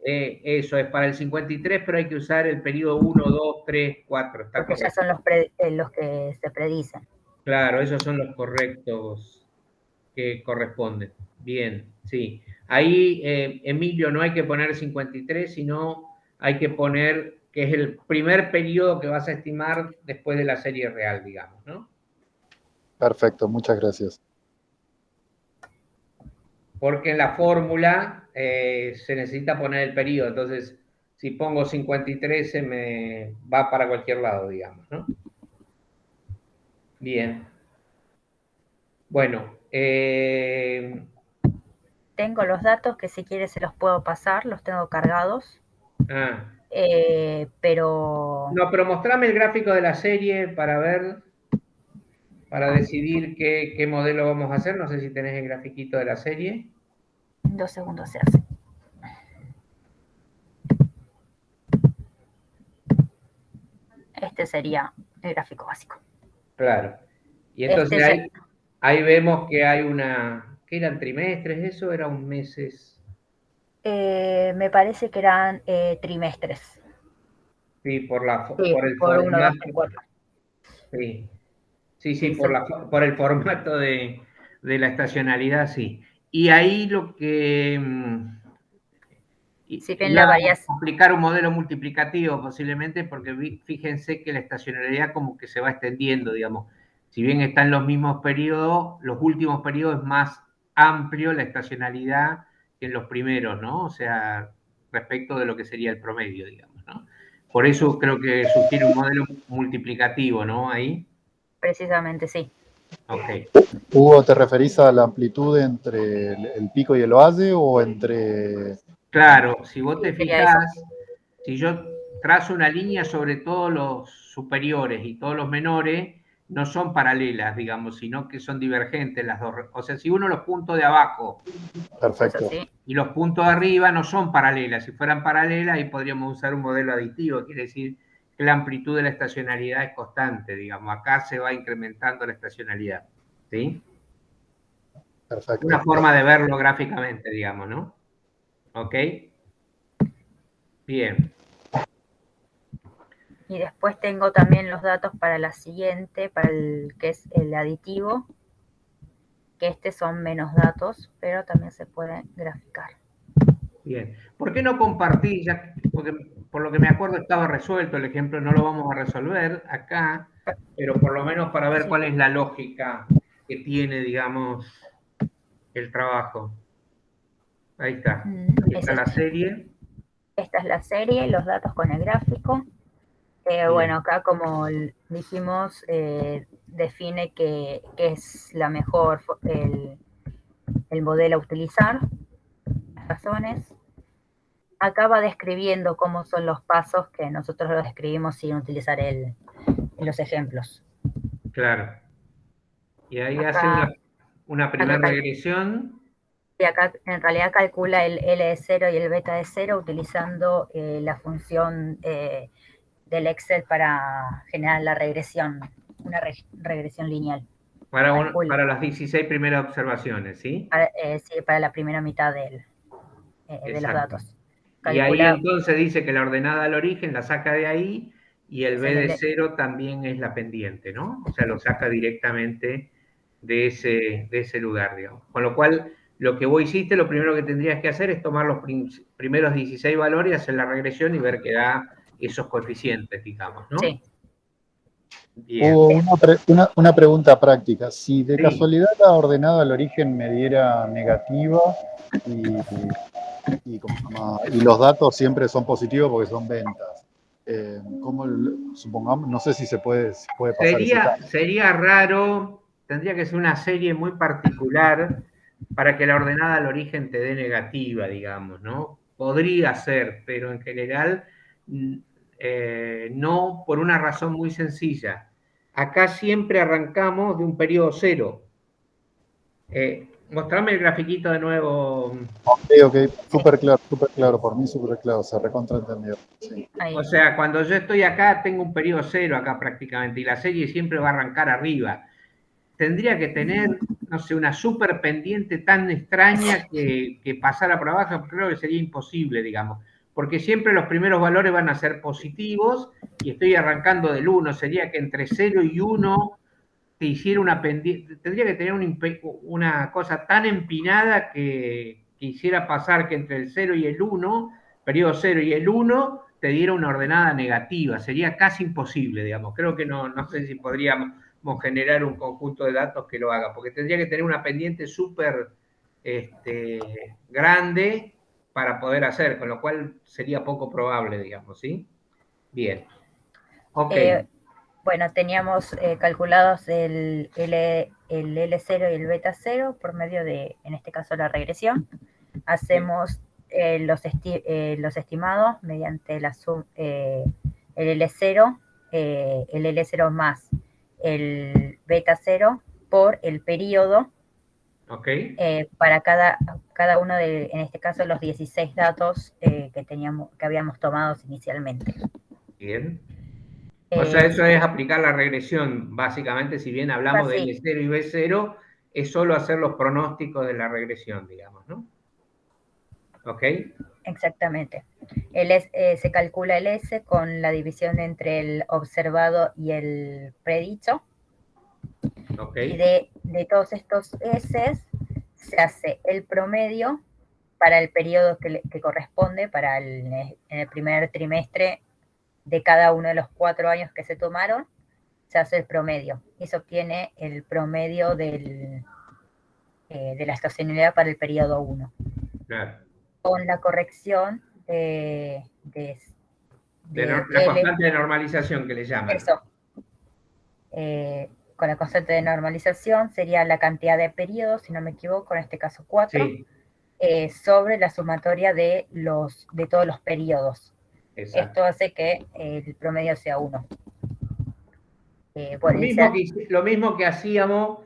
Eso es para el 53, pero hay que usar el periodo 1, 2, 3, 4. Está porque correcto. Ya son los que se predicen. Claro, esos son los correctos que corresponden. Bien, sí. Ahí, Emilio, no hay que poner 53, sino hay que poner que es el primer periodo que vas a estimar después de la serie real, digamos, ¿no? Perfecto, muchas gracias. porque en la fórmula se necesita poner el periodo. Entonces, si pongo 53, se me va para cualquier lado, digamos, ¿no? Bien. Bueno, Tengo los datos que si quieres se los puedo pasar, los tengo cargados. Pero... No, pero mostrame el gráfico de la serie para ver, para decidir qué modelo vamos a hacer. No sé si tenés el grafiquito de la serie. 2 segundos se hace. Este sería el gráfico básico. Claro. Y entonces ahí vemos que hay una... ¿Qué eran trimestres? ¿Eso eran meses? Me parece que eran trimestres. Sí, por el por 1, 2, formato. 3, 4. Sí, por el formato de la estacionalidad, sí. Y ahí lo que... Si ven la variación. Aplicar un modelo multiplicativo posiblemente, porque fíjense que la estacionalidad como que se va extendiendo, digamos. Si bien están los mismos periodos, los últimos periodos es más amplio la estacionalidad que en los primeros, ¿no? O sea, respecto de lo que sería el promedio, digamos, ¿no? Por eso creo que sugiere un modelo multiplicativo, ¿no? Ahí. Precisamente, sí. Ok. Hugo, ¿te referís a la amplitud entre el pico y el valle o entre...? Claro, si vos te Sí, fijás, si yo trazo una línea sobre todos los superiores y todos los menores, no son paralelas, digamos, sino que son divergentes las dos. O sea, si uno los puntos de abajo Perfecto. y los puntos de arriba no son paralelas, si fueran paralelas, ahí podríamos usar un modelo aditivo, quiere decir que la amplitud de la estacionalidad es constante, digamos, acá se va incrementando la estacionalidad, ¿sí? Perfecto. Una forma de verlo gráficamente, digamos, ¿no? ¿Ok? Bien. Y después tengo también los datos para la siguiente, para el que es el aditivo, que son menos datos, pero también se pueden graficar. Bien. ¿Por qué no compartís? Ya, porque por lo que me acuerdo estaba resuelto el ejemplo, no lo vamos a resolver acá, pero por lo menos para ver cuál es la lógica que tiene, digamos, el trabajo. Ahí está. Ahí está la serie. Esta es la serie, los datos con el gráfico. Bueno, acá como dijimos, define que es la mejor, el modelo a utilizar, las razones. Acá va describiendo cómo son los pasos que nosotros los describimos sin utilizar los ejemplos. Claro. Y ahí acá, hace una primera regresión. Y acá en realidad calcula el L de 0 y el beta de 0 utilizando la función del Excel para generar la regresión, una regresión lineal. Para las 16 primeras observaciones, ¿sí? Sí, para la primera mitad de los datos. Y ahí entonces dice que la ordenada al origen la saca de ahí y el B de 0 también es la pendiente, ¿no? O sea, lo saca directamente de ese lugar, digamos. Con lo cual, lo que vos hiciste, lo primero que tendrías que hacer es tomar los primeros 16 valores, hacer la regresión y ver que da esos coeficientes, digamos, ¿no? Sí. Hubo una pregunta práctica. Si de casualidad la ordenada al origen me diera negativa y los datos siempre son positivos porque son ventas, supongamos, no sé si se puede pasar sería raro, tendría que ser una serie muy particular para que la ordenada al origen te dé negativa, digamos, ¿no? Podría ser, pero en general no, por una razón muy sencilla. Acá siempre arrancamos de un periodo cero. Mostrame el grafiquito de nuevo. Ok, súper claro, por mí súper claro, se recontraentendió. Sí. O sea, cuando yo estoy acá, tengo un periodo cero acá prácticamente, y la serie siempre va a arrancar arriba. Tendría que tener, no sé, una super pendiente tan extraña que pasara por abajo, creo que sería imposible, digamos, porque siempre los primeros valores van a ser positivos y estoy arrancando del 1, sería que entre 0 y 1 te hiciera una pendiente, tendría que tener una cosa tan empinada que hiciera pasar que entre el 0 y el 1, periodo 0 y el 1, te diera una ordenada negativa, sería casi imposible, digamos, creo que no sé si podríamos generar un conjunto de datos que lo haga, porque tendría que tener una pendiente súper grande para poder hacer, con lo cual sería poco probable, digamos, ¿sí? Bien. Ok. Bueno, teníamos calculados el L0 y el beta 0 por medio de, en este caso, la regresión. Hacemos los estimados mediante el L0, el L0 más el beta 0 por el periodo. Ok. Para cada uno de, en este caso, los 16 datos que habíamos tomado inicialmente. Bien. O sea, eso es aplicar la regresión, básicamente, si bien hablamos de sí. L0 y B0, es solo hacer los pronósticos de la regresión, digamos, ¿no? ¿Ok? Exactamente. Se calcula el S con la división entre el observado y el predicho. Ok. Y de todos estos S se hace el promedio para el periodo que corresponde para en el primer trimestre de cada uno de los 4 años que se tomaron, se hace el promedio y se obtiene el promedio de la estacionalidad para el periodo 1. Claro. Con la corrección la constante de normalización que le llaman. Eso. Con la constante de normalización sería la cantidad de periodos, si no me equivoco, en este caso 4, sí. Sobre la sumatoria de todos los periodos. Exacto. Esto hace que el promedio sea 1. Lo mismo que hacíamos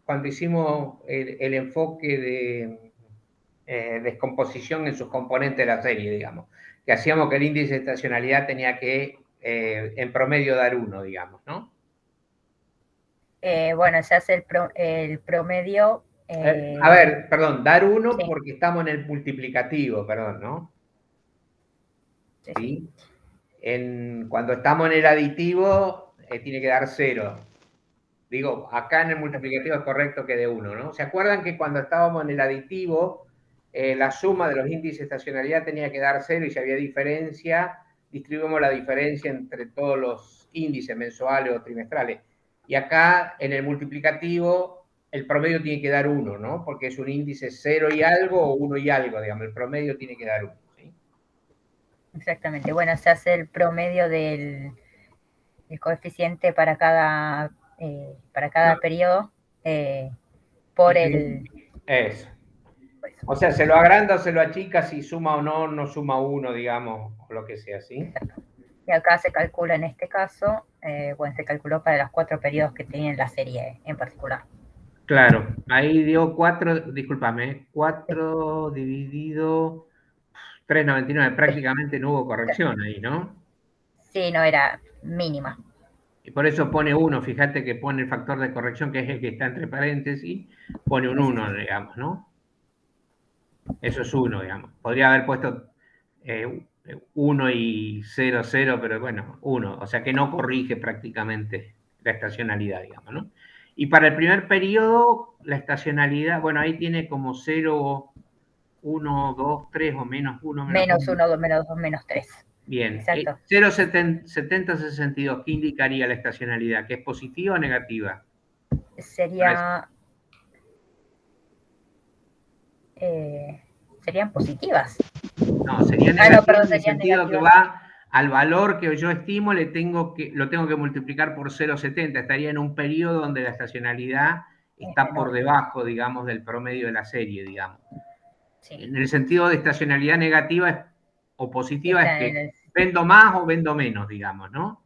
cuando hicimos el enfoque de descomposición en sus componentes de la serie, digamos, que hacíamos que el índice de estacionalidad tenía que en promedio dar 1, digamos, ¿no? Bueno, se hace el promedio... a ver, perdón, dar 1 sí. Porque estamos en el multiplicativo, perdón, ¿no? Sí. ¿Sí? Cuando estamos en el aditivo, tiene que dar 0. Digo, acá en el multiplicativo es correcto que dé 1, ¿no? ¿Se acuerdan que cuando estábamos en el aditivo, la suma de los índices de estacionalidad tenía que dar 0 y si había diferencia, distribuimos la diferencia entre todos los índices mensuales o trimestrales? Y acá en el multiplicativo, el promedio tiene que dar 1, ¿no? Porque es un índice 0 y algo o 1 y algo, digamos, el promedio tiene que dar 1. ¿Sí? Exactamente, bueno, se hace el promedio del coeficiente para cada periodo por el... Eso. O sea, se lo agranda o se lo achica, si suma o no suma 1, digamos, o lo que sea, ¿sí? Exacto. Y acá se calcula en este caso, bueno, se calculó para los 4 periodos que tienen la serie en particular. Claro, ahí dio 4, discúlpame, 4 dividido 3,99, prácticamente no hubo corrección ahí, ¿no? Sí, no, era mínima. Y por eso pone 1, fíjate que pone el factor de corrección, que es el que está entre paréntesis, pone un 1, digamos, ¿no? Eso es 1, digamos. Podría haber puesto 1 y 0, 0, pero bueno, 1. O sea que no corrige prácticamente la estacionalidad, digamos, ¿no? Y para el primer periodo, la estacionalidad, bueno, ahí tiene como 0, 1, 2, 3 o menos 1, menos 1, menos 2, menos 3. Bien. Exacto. 0,7062, ¿qué indicaría la estacionalidad? ¿Que es positiva o negativa? Sería... serían positivas. No, sería negativa en el sentido que va al valor que yo estimo, lo tengo que multiplicar por 0,70. Estaría en un periodo donde la estacionalidad está por debajo, digamos, del promedio de la serie, digamos. Sí. En el sentido de estacionalidad negativa o positiva es que vendo más o vendo menos, digamos, ¿no?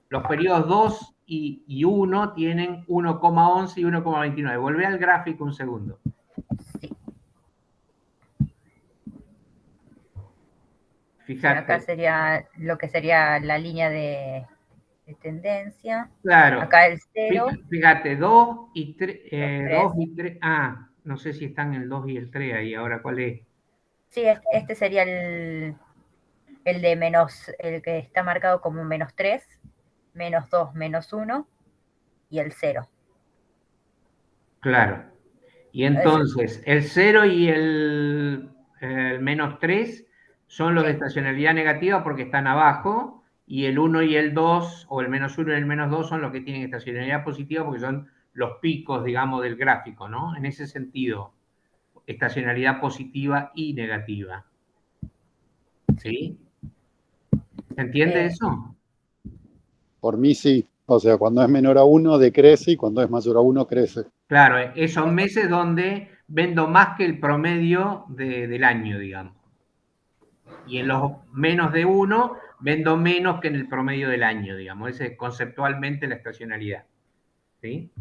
Los periodos 2 y 1 tienen 1,11 y 1,29. Volvé al gráfico un segundo. Sí. Fíjate. Acá sería lo que sería la línea de tendencia. Claro. Acá el 0. Fíjate, 2 y 3. 2 y 3. Ah, no sé si están el 2 y el 3 ahí. Ahora, ¿cuál es? Sí, este sería el de menos, el que está marcado como menos 3, menos 2, menos 1 y el 0. Claro. Y entonces, el 0 y el menos 3 son los de estacionalidad negativa porque están abajo, y el 1 y el 2, o el menos 1 y el menos 2 son los que tienen estacionalidad positiva porque son los picos, digamos, del gráfico, ¿no? En ese sentido, estacionalidad positiva y negativa. ¿Sí? ¿Se entiende eso? Por mí sí. O sea, cuando es menor a 1 decrece y cuando es mayor a 1 crece. Claro, esos meses donde vendo más que el promedio del año, digamos. Y en los menos de 1 vendo menos que en el promedio del año, digamos. Esa es conceptualmente la estacionalidad. ¿Sí?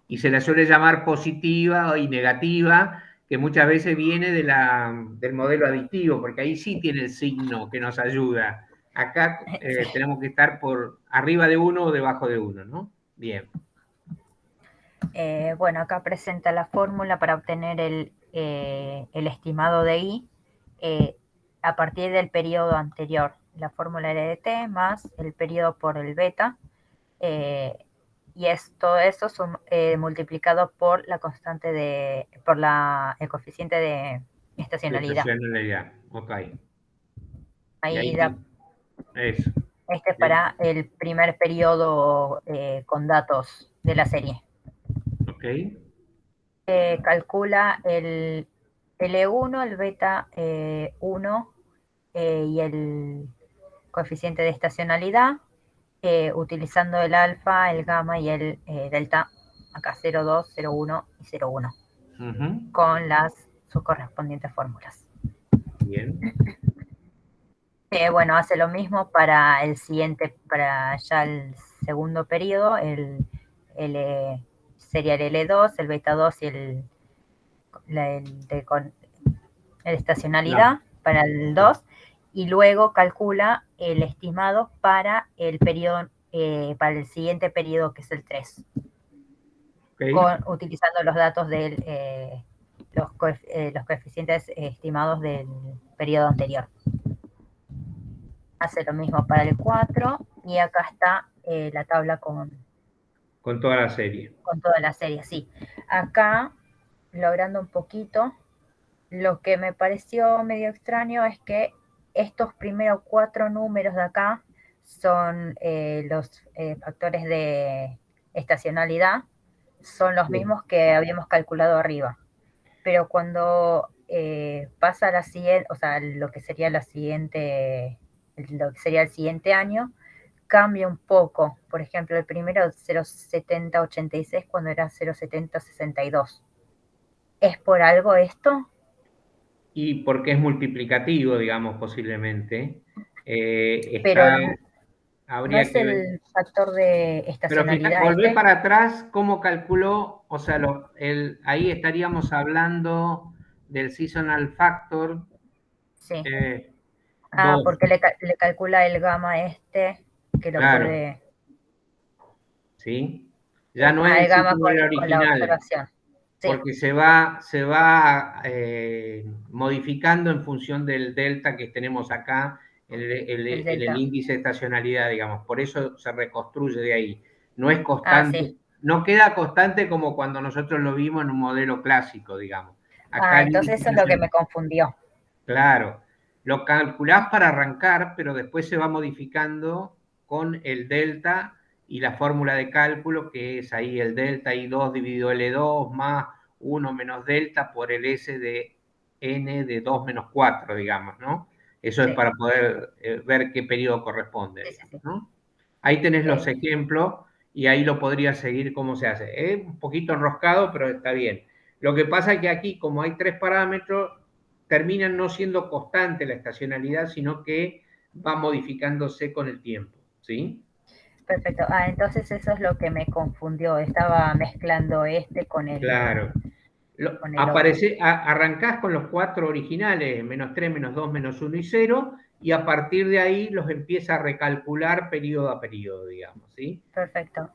Y se la suele llamar positiva y negativa, que muchas veces viene del modelo aditivo, porque ahí sí tiene el signo que nos ayuda. Acá tenemos que estar por arriba de 1 o debajo de 1, ¿no? Bien. Bueno, acá presenta la fórmula para obtener el estimado de I a partir del periodo anterior. La fórmula era de T más el periodo por el beta, y todo eso multiplicado por la constante el coeficiente de estacionalidad. Estacionalidad, ok. Ahí da eso. para el primer periodo con datos de la serie. Ok. Calcula el L1, el beta 1 y el coeficiente de estacionalidad, utilizando el alfa, el gamma y el delta, acá 0,2, 0,1 y 0,1, con sus correspondientes fórmulas. Bien. Bueno, hace lo mismo para el siguiente, para ya el segundo periodo, sería el L2, el beta 2 y el estacionalidad para el 2, y luego calcula el estimado para el periodo, para el siguiente periodo, que es el 3, Okay. Utilizando los datos de los coeficientes estimados del periodo anterior. Hace lo mismo para el 4, y acá está la tabla con toda la serie. Con toda la serie, sí. Acá, logrando un poquito, lo que me pareció medio extraño es que estos primeros 4 números de acá son los factores de estacionalidad, son los mismos que habíamos calculado arriba. Pero cuando pasa a la siguiente, o sea, lo que sería el siguiente año, cambia un poco. Por ejemplo, el primero 0,7086 cuando era 0,7062. ¿Es por algo esto? Y porque es multiplicativo, digamos, posiblemente. Pero no es que ver. el factor de estacionalidad. Pero volvé para atrás, ¿cómo calculó? O sea, ahí estaríamos hablando del seasonal factor. Sí. Porque le calcula el gamma que lo puede... ¿Sí? Ya no es el el gamma original. la observación. Sí. Porque se va modificando en función del delta que tenemos acá en el índice de estacionalidad, digamos. Por eso se reconstruye de ahí. No es constante, sí. No queda constante como cuando nosotros lo vimos en un modelo clásico, digamos. Acá entonces eso es lo que me confundió. Claro, lo calculás para arrancar, pero después se va modificando con el delta y la fórmula de cálculo, que es ahí el delta I2 dividido L2 más 1 menos delta por el S de N de 2 menos 4, digamos, ¿no? Eso es para poder ver qué periodo corresponde, digamos, ¿no? Ahí tenés los ejemplos y ahí lo podrías seguir cómo se hace. Es un poquito enroscado, pero está bien. Lo que pasa es que aquí, como hay 3 parámetros, terminan no siendo constante la estacionalidad, sino que va modificándose con el tiempo, ¿sí? Perfecto. Entonces eso es lo que me confundió. Estaba mezclando con el... Claro. Arrancás con los 4 originales, menos 3, menos 2, menos 1 y 0, y a partir de ahí los empieza a recalcular periodo a periodo, digamos, ¿sí? Perfecto.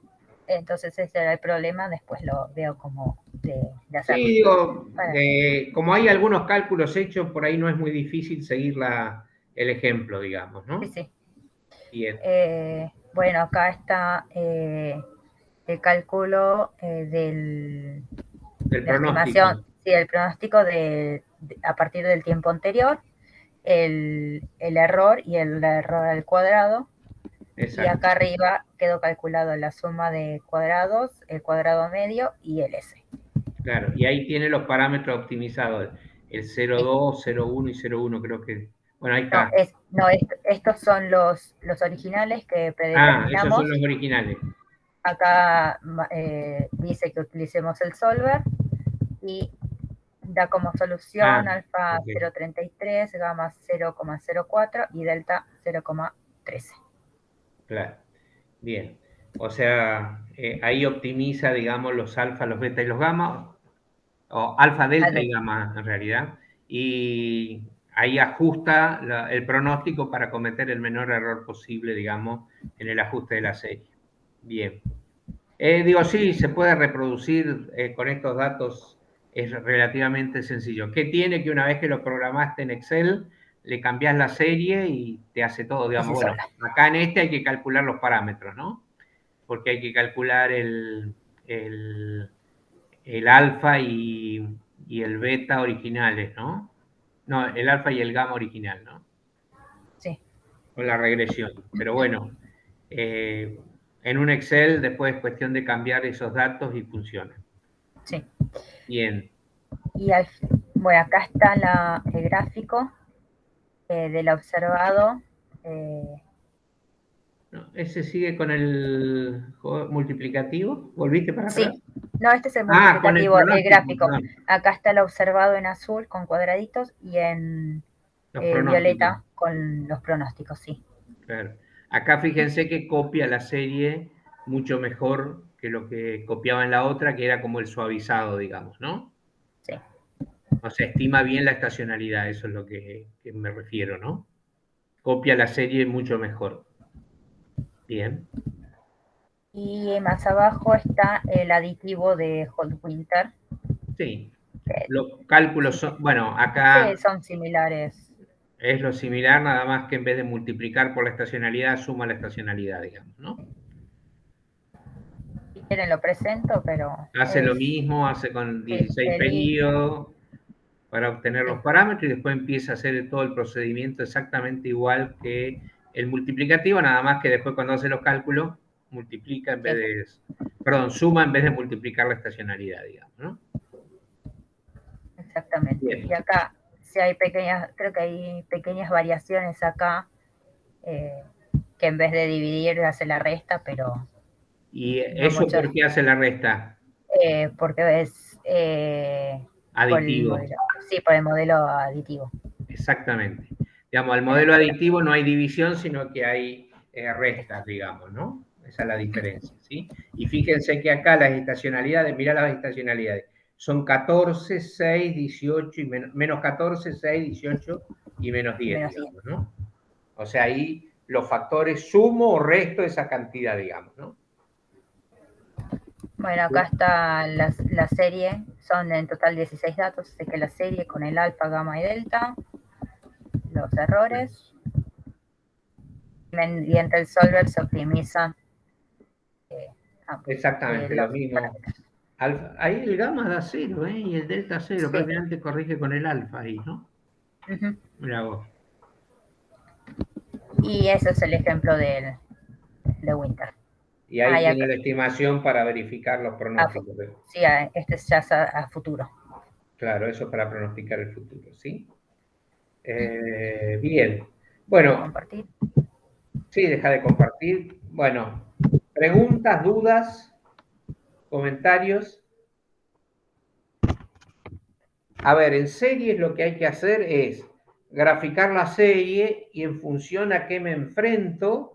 Entonces ese era el problema, después lo veo como de hacerlo. Sí, digo, como hay algunos cálculos hechos, por ahí no es muy difícil seguir el ejemplo, digamos, ¿no? Sí, sí. Bien. Bueno, acá está el cálculo del pronóstico. Sí, el pronóstico a partir del tiempo anterior, el error y el error al cuadrado, Y acá arriba quedó calculado la suma de cuadrados, el cuadrado medio y el S. Claro, y ahí tiene los parámetros optimizados, el 0,2, 0,1 y 0,1 creo que... Bueno, ahí está. Estos son los originales que predeterminamos. Esos son los originales. Acá dice que utilicemos el solver y da como solución alfa 0,33, gamma 0,04 y delta 0,13. Claro, bien. O sea, ahí optimiza, digamos, los alfa, los beta y los gamma, o alfa, delta y gamma en realidad, y ahí ajusta el pronóstico para cometer el menor error posible, digamos, en el ajuste de la serie. Bien. Sí, se puede reproducir con estos datos, es relativamente sencillo. ¿Qué tiene? Que una vez que lo programaste en Excel, le cambias la serie y te hace todo, digamos. Bueno, acá en este hay que calcular los parámetros, ¿no? Porque hay que calcular el alfa y el beta originales, ¿no? No, el alfa y el gamma original, ¿no? Sí. Con la regresión. Pero bueno, en un Excel después es cuestión de cambiar esos datos y funciona. Sí. Bien. Y bueno, acá está el gráfico del observado. No, ¿ese sigue con el multiplicativo? ¿Volviste para atrás? Sí. No, este es el multiplicativo, el gráfico. No. Acá está el observado en azul con cuadraditos y en violeta con los pronósticos, sí. Claro. Acá fíjense que copia la serie mucho mejor que lo que copiaba en la otra, que era como el suavizado, digamos, ¿no? Sí. O sea, estima bien la estacionalidad, eso es lo que me refiero, ¿no? Copia la serie mucho mejor. Bien. Y más abajo está el aditivo de Holt-Winter. Sí. Los cálculos son, bueno, acá... Sí, son similares. Es lo similar, nada más que en vez de multiplicar por la estacionalidad, suma la estacionalidad, digamos, ¿no? Si quieren lo presento, pero... Hace lo mismo, hace con 16 periodos para obtener los parámetros y después empieza a hacer todo el procedimiento exactamente igual que el multiplicativo, nada más que después cuando hace los cálculos, multiplica en vez de... Perdón, suma en vez de multiplicar la estacionalidad, digamos, ¿no? Exactamente. Bien. Y acá, sí hay creo que hay pequeñas variaciones acá, que en vez de dividir hace la resta, pero... ¿Y eso no por qué hace la resta? Porque es... aditivo. Por el modelo aditivo. Exactamente. Digamos, al modelo aditivo no hay división, sino que hay restas, digamos, ¿no? Esa es la diferencia, ¿sí? Y fíjense que acá las estacionalidades, mirá las estacionalidades, son 14, 6, 18 y menos 14, 6, 18 y menos 10, digamos, ¿no? O sea, ahí los factores sumo o resto de esa cantidad, digamos, ¿no? Bueno, acá está la serie, son en total 16 datos, así que la serie con el alfa, gamma y delta, los errores, y entre el solver se optimiza. Exactamente, lo mismo. Ahí el gamma da 0, y el delta 0, prácticamente corrige con el alfa ahí, ¿no? Mira vos. Y ese es el ejemplo de Winter. Y ahí tiene la estimación para verificar los pronósticos. Sí, este es ya a futuro. Claro, eso es para pronosticar el futuro, ¿sí? Bien. Bueno. ¿Compartir? Sí, deja de compartir. Bueno, preguntas, dudas, comentarios. A ver, en series lo que hay que hacer es graficar la serie y en función a qué me enfrento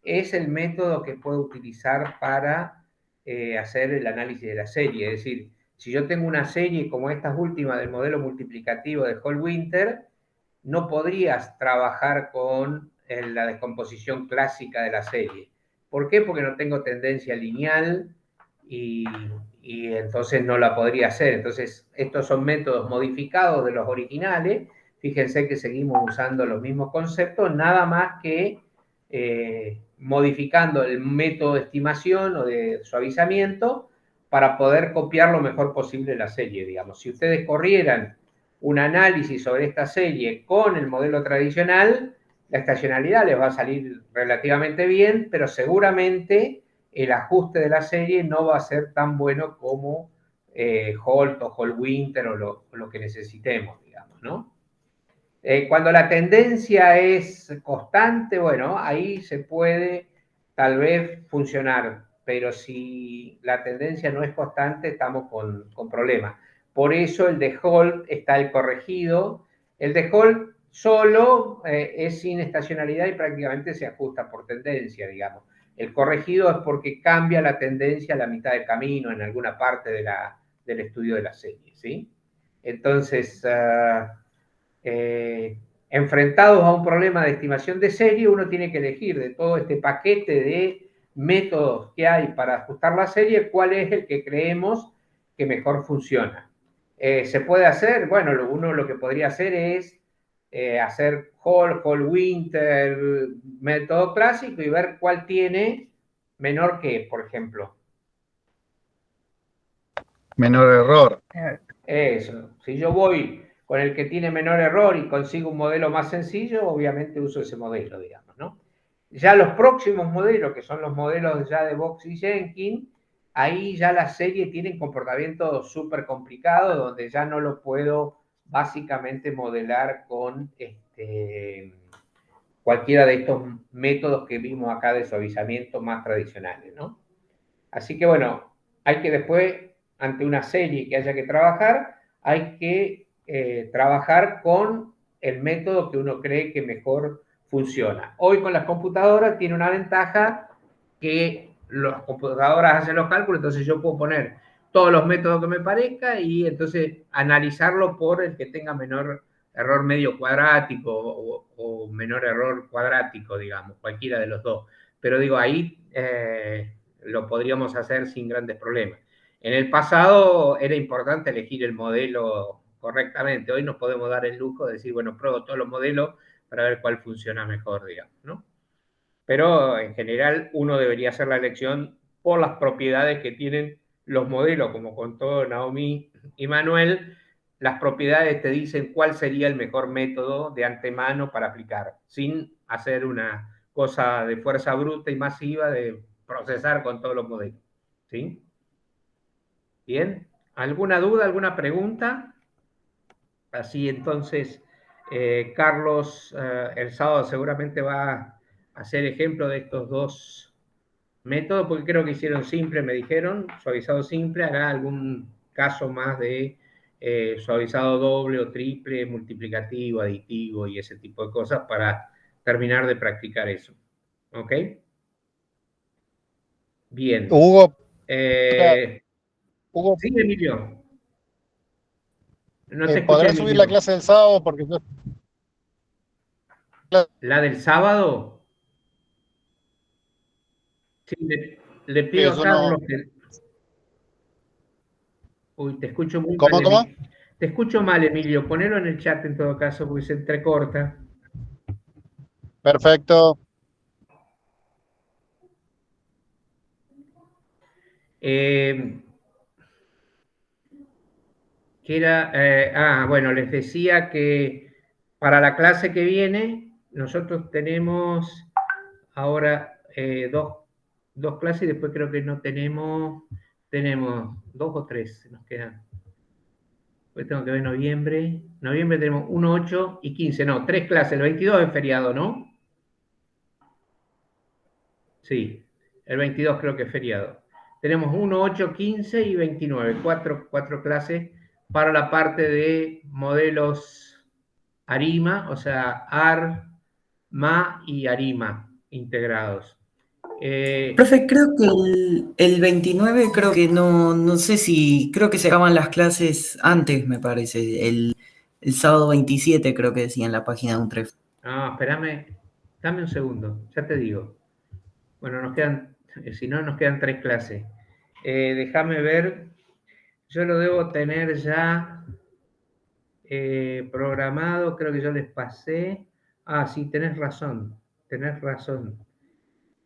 es el método que puedo utilizar para hacer el análisis de la serie. Es decir, si yo tengo una serie como estas últimas del modelo multiplicativo de Holt-Winter, no podrías trabajar con la descomposición clásica de la serie. ¿Por qué? Porque no tengo tendencia lineal y entonces no la podría hacer. Entonces, estos son métodos modificados de los originales. Fíjense que seguimos usando los mismos conceptos, nada más que modificando el método de estimación o de suavizamiento para poder copiar lo mejor posible la serie, digamos. Si ustedes corrieran un análisis sobre esta serie con el modelo tradicional, la estacionalidad les va a salir relativamente bien, pero seguramente el ajuste de la serie no va a ser tan bueno como Holt o Holt Winter o lo que necesitemos, digamos, ¿no? Cuando la tendencia es constante, bueno, ahí se puede tal vez funcionar, pero si la tendencia no es constante, estamos con problemas. Por eso el de Holt está el corregido. El de Holt solo es sin estacionalidad y prácticamente se ajusta por tendencia, digamos. El corregido es porque cambia la tendencia a la mitad del camino en alguna parte del estudio de la serie, ¿sí? Entonces, enfrentados a un problema de estimación de serie, uno tiene que elegir de todo este paquete de métodos que hay para ajustar la serie, cuál es el que creemos que mejor funciona. ¿Se puede hacer? Bueno, uno lo que podría hacer es hacer Holt Winter, método clásico y ver cuál tiene menor que, por ejemplo. Menor error. Eso. Si yo voy con el que tiene menor error y consigo un modelo más sencillo, obviamente uso ese modelo, digamos, ¿no? Ya los próximos modelos, que son los modelos ya de Box y Jenkins, ahí ya la serie tiene un comportamiento súper complicado, donde ya no lo puedo básicamente modelar con cualquiera de estos métodos que vimos acá de suavizamiento más tradicionales, ¿no? Así que bueno, hay que después, ante una serie que haya que trabajar, hay que trabajar con el método que uno cree que mejor funciona. Hoy con las computadoras tiene una ventaja que las computadoras hacen los cálculos, entonces yo puedo poner todos los métodos que me parezca y entonces analizarlo por el que tenga menor error medio cuadrático o menor error cuadrático, digamos, cualquiera de los dos. Pero digo, ahí lo podríamos hacer sin grandes problemas. En el pasado era importante elegir el modelo correctamente. Hoy nos podemos dar el lujo de decir, bueno, pruebo todos los modelos para ver cuál funciona mejor, digamos, ¿no? Pero en general uno debería hacer la elección por las propiedades que tienen los modelos, como contó Naomi y Manuel, las propiedades te dicen cuál sería el mejor método de antemano para aplicar, sin hacer una cosa de fuerza bruta y masiva de procesar con todos los modelos. ¿Sí? Bien, ¿alguna duda, alguna pregunta? Así entonces, Carlos, el sábado seguramente va a hacer ejemplo de estos dos métodos, porque creo que hicieron simple, me dijeron, suavizado simple, hará algún caso más de suavizado doble o triple, multiplicativo, aditivo y ese tipo de cosas para terminar de practicar eso. ¿Ok? Bien. Hugo, Sí, Emilio. No te escuché, ¿podrás Emilio. subir la clase del sábado? Porque yo... ¿La del sábado? Sí, le pido a Carlos que... Uy, te escucho muy mal, ¿Cómo? Emilio. Te escucho mal, Emilio. Ponelo en el chat en todo caso, porque se entrecorta. Perfecto. Bueno, les decía que para la clase que viene, nosotros tenemos ahora dos clases y después creo que no tenemos dos o tres, nos quedan. Después tengo que ver noviembre. Noviembre tenemos 1, 8 y 15, no, tres clases, el 22 es feriado, ¿no? Sí, el 22 creo que es feriado. Tenemos 1, 8, 15 y 29, cuatro clases para la parte de modelos ARIMA, o sea, AR, MA y ARIMA integrados. Profe, creo que el 29, creo que no sé si, creo que se acaban las clases antes, me parece. El sábado 27 creo que decía en la página de UNTREF. Espérame, dame un segundo, ya te digo. Bueno, si no, nos quedan tres clases. Déjame ver, yo lo debo tener ya programado, creo que yo les pasé. Sí, tenés razón.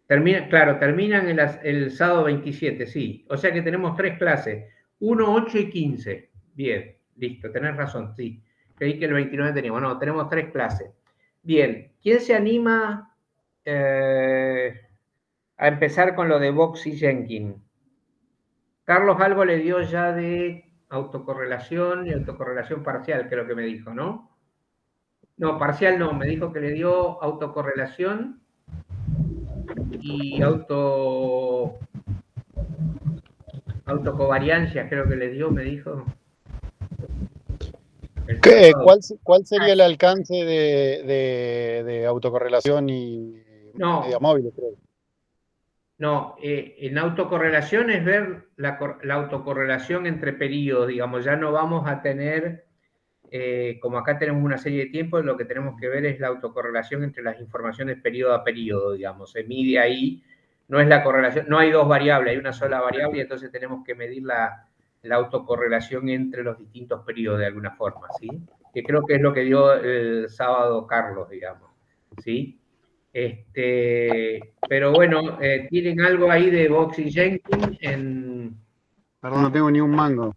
Terminan el sábado 27, sí. O sea que tenemos tres clases, 1, 8 y 15. Bien, listo, tenés razón, sí. Creí que el 29 teníamos. No, tenemos tres clases. Bien, ¿quién se anima a empezar con lo de Box y Jenkins? Carlos algo le dio ya de autocorrelación y autocorrelación parcial, creo que me dijo, ¿no? No, parcial no, me dijo que le dio autocorrelación y autocovariancia, creo que le dio, me dijo. ¿Cuál sería el alcance de autocorrelación y media móvil, creo? No, en autocorrelación es ver la autocorrelación entre periodos, digamos, ya no vamos a tener, como acá tenemos una serie de tiempos, lo que tenemos que ver es la autocorrelación entre las informaciones periodo a periodo, digamos, se mide ahí, no es la correlación, no hay dos variables, hay una sola variable y entonces tenemos que medir la autocorrelación entre los distintos periodos de alguna forma, ¿sí? Que creo que es lo que dio el sábado Carlos, digamos, ¿sí? Pero bueno, ¿tienen algo ahí de Box y Jenkins? Perdón, no tengo ni un mango.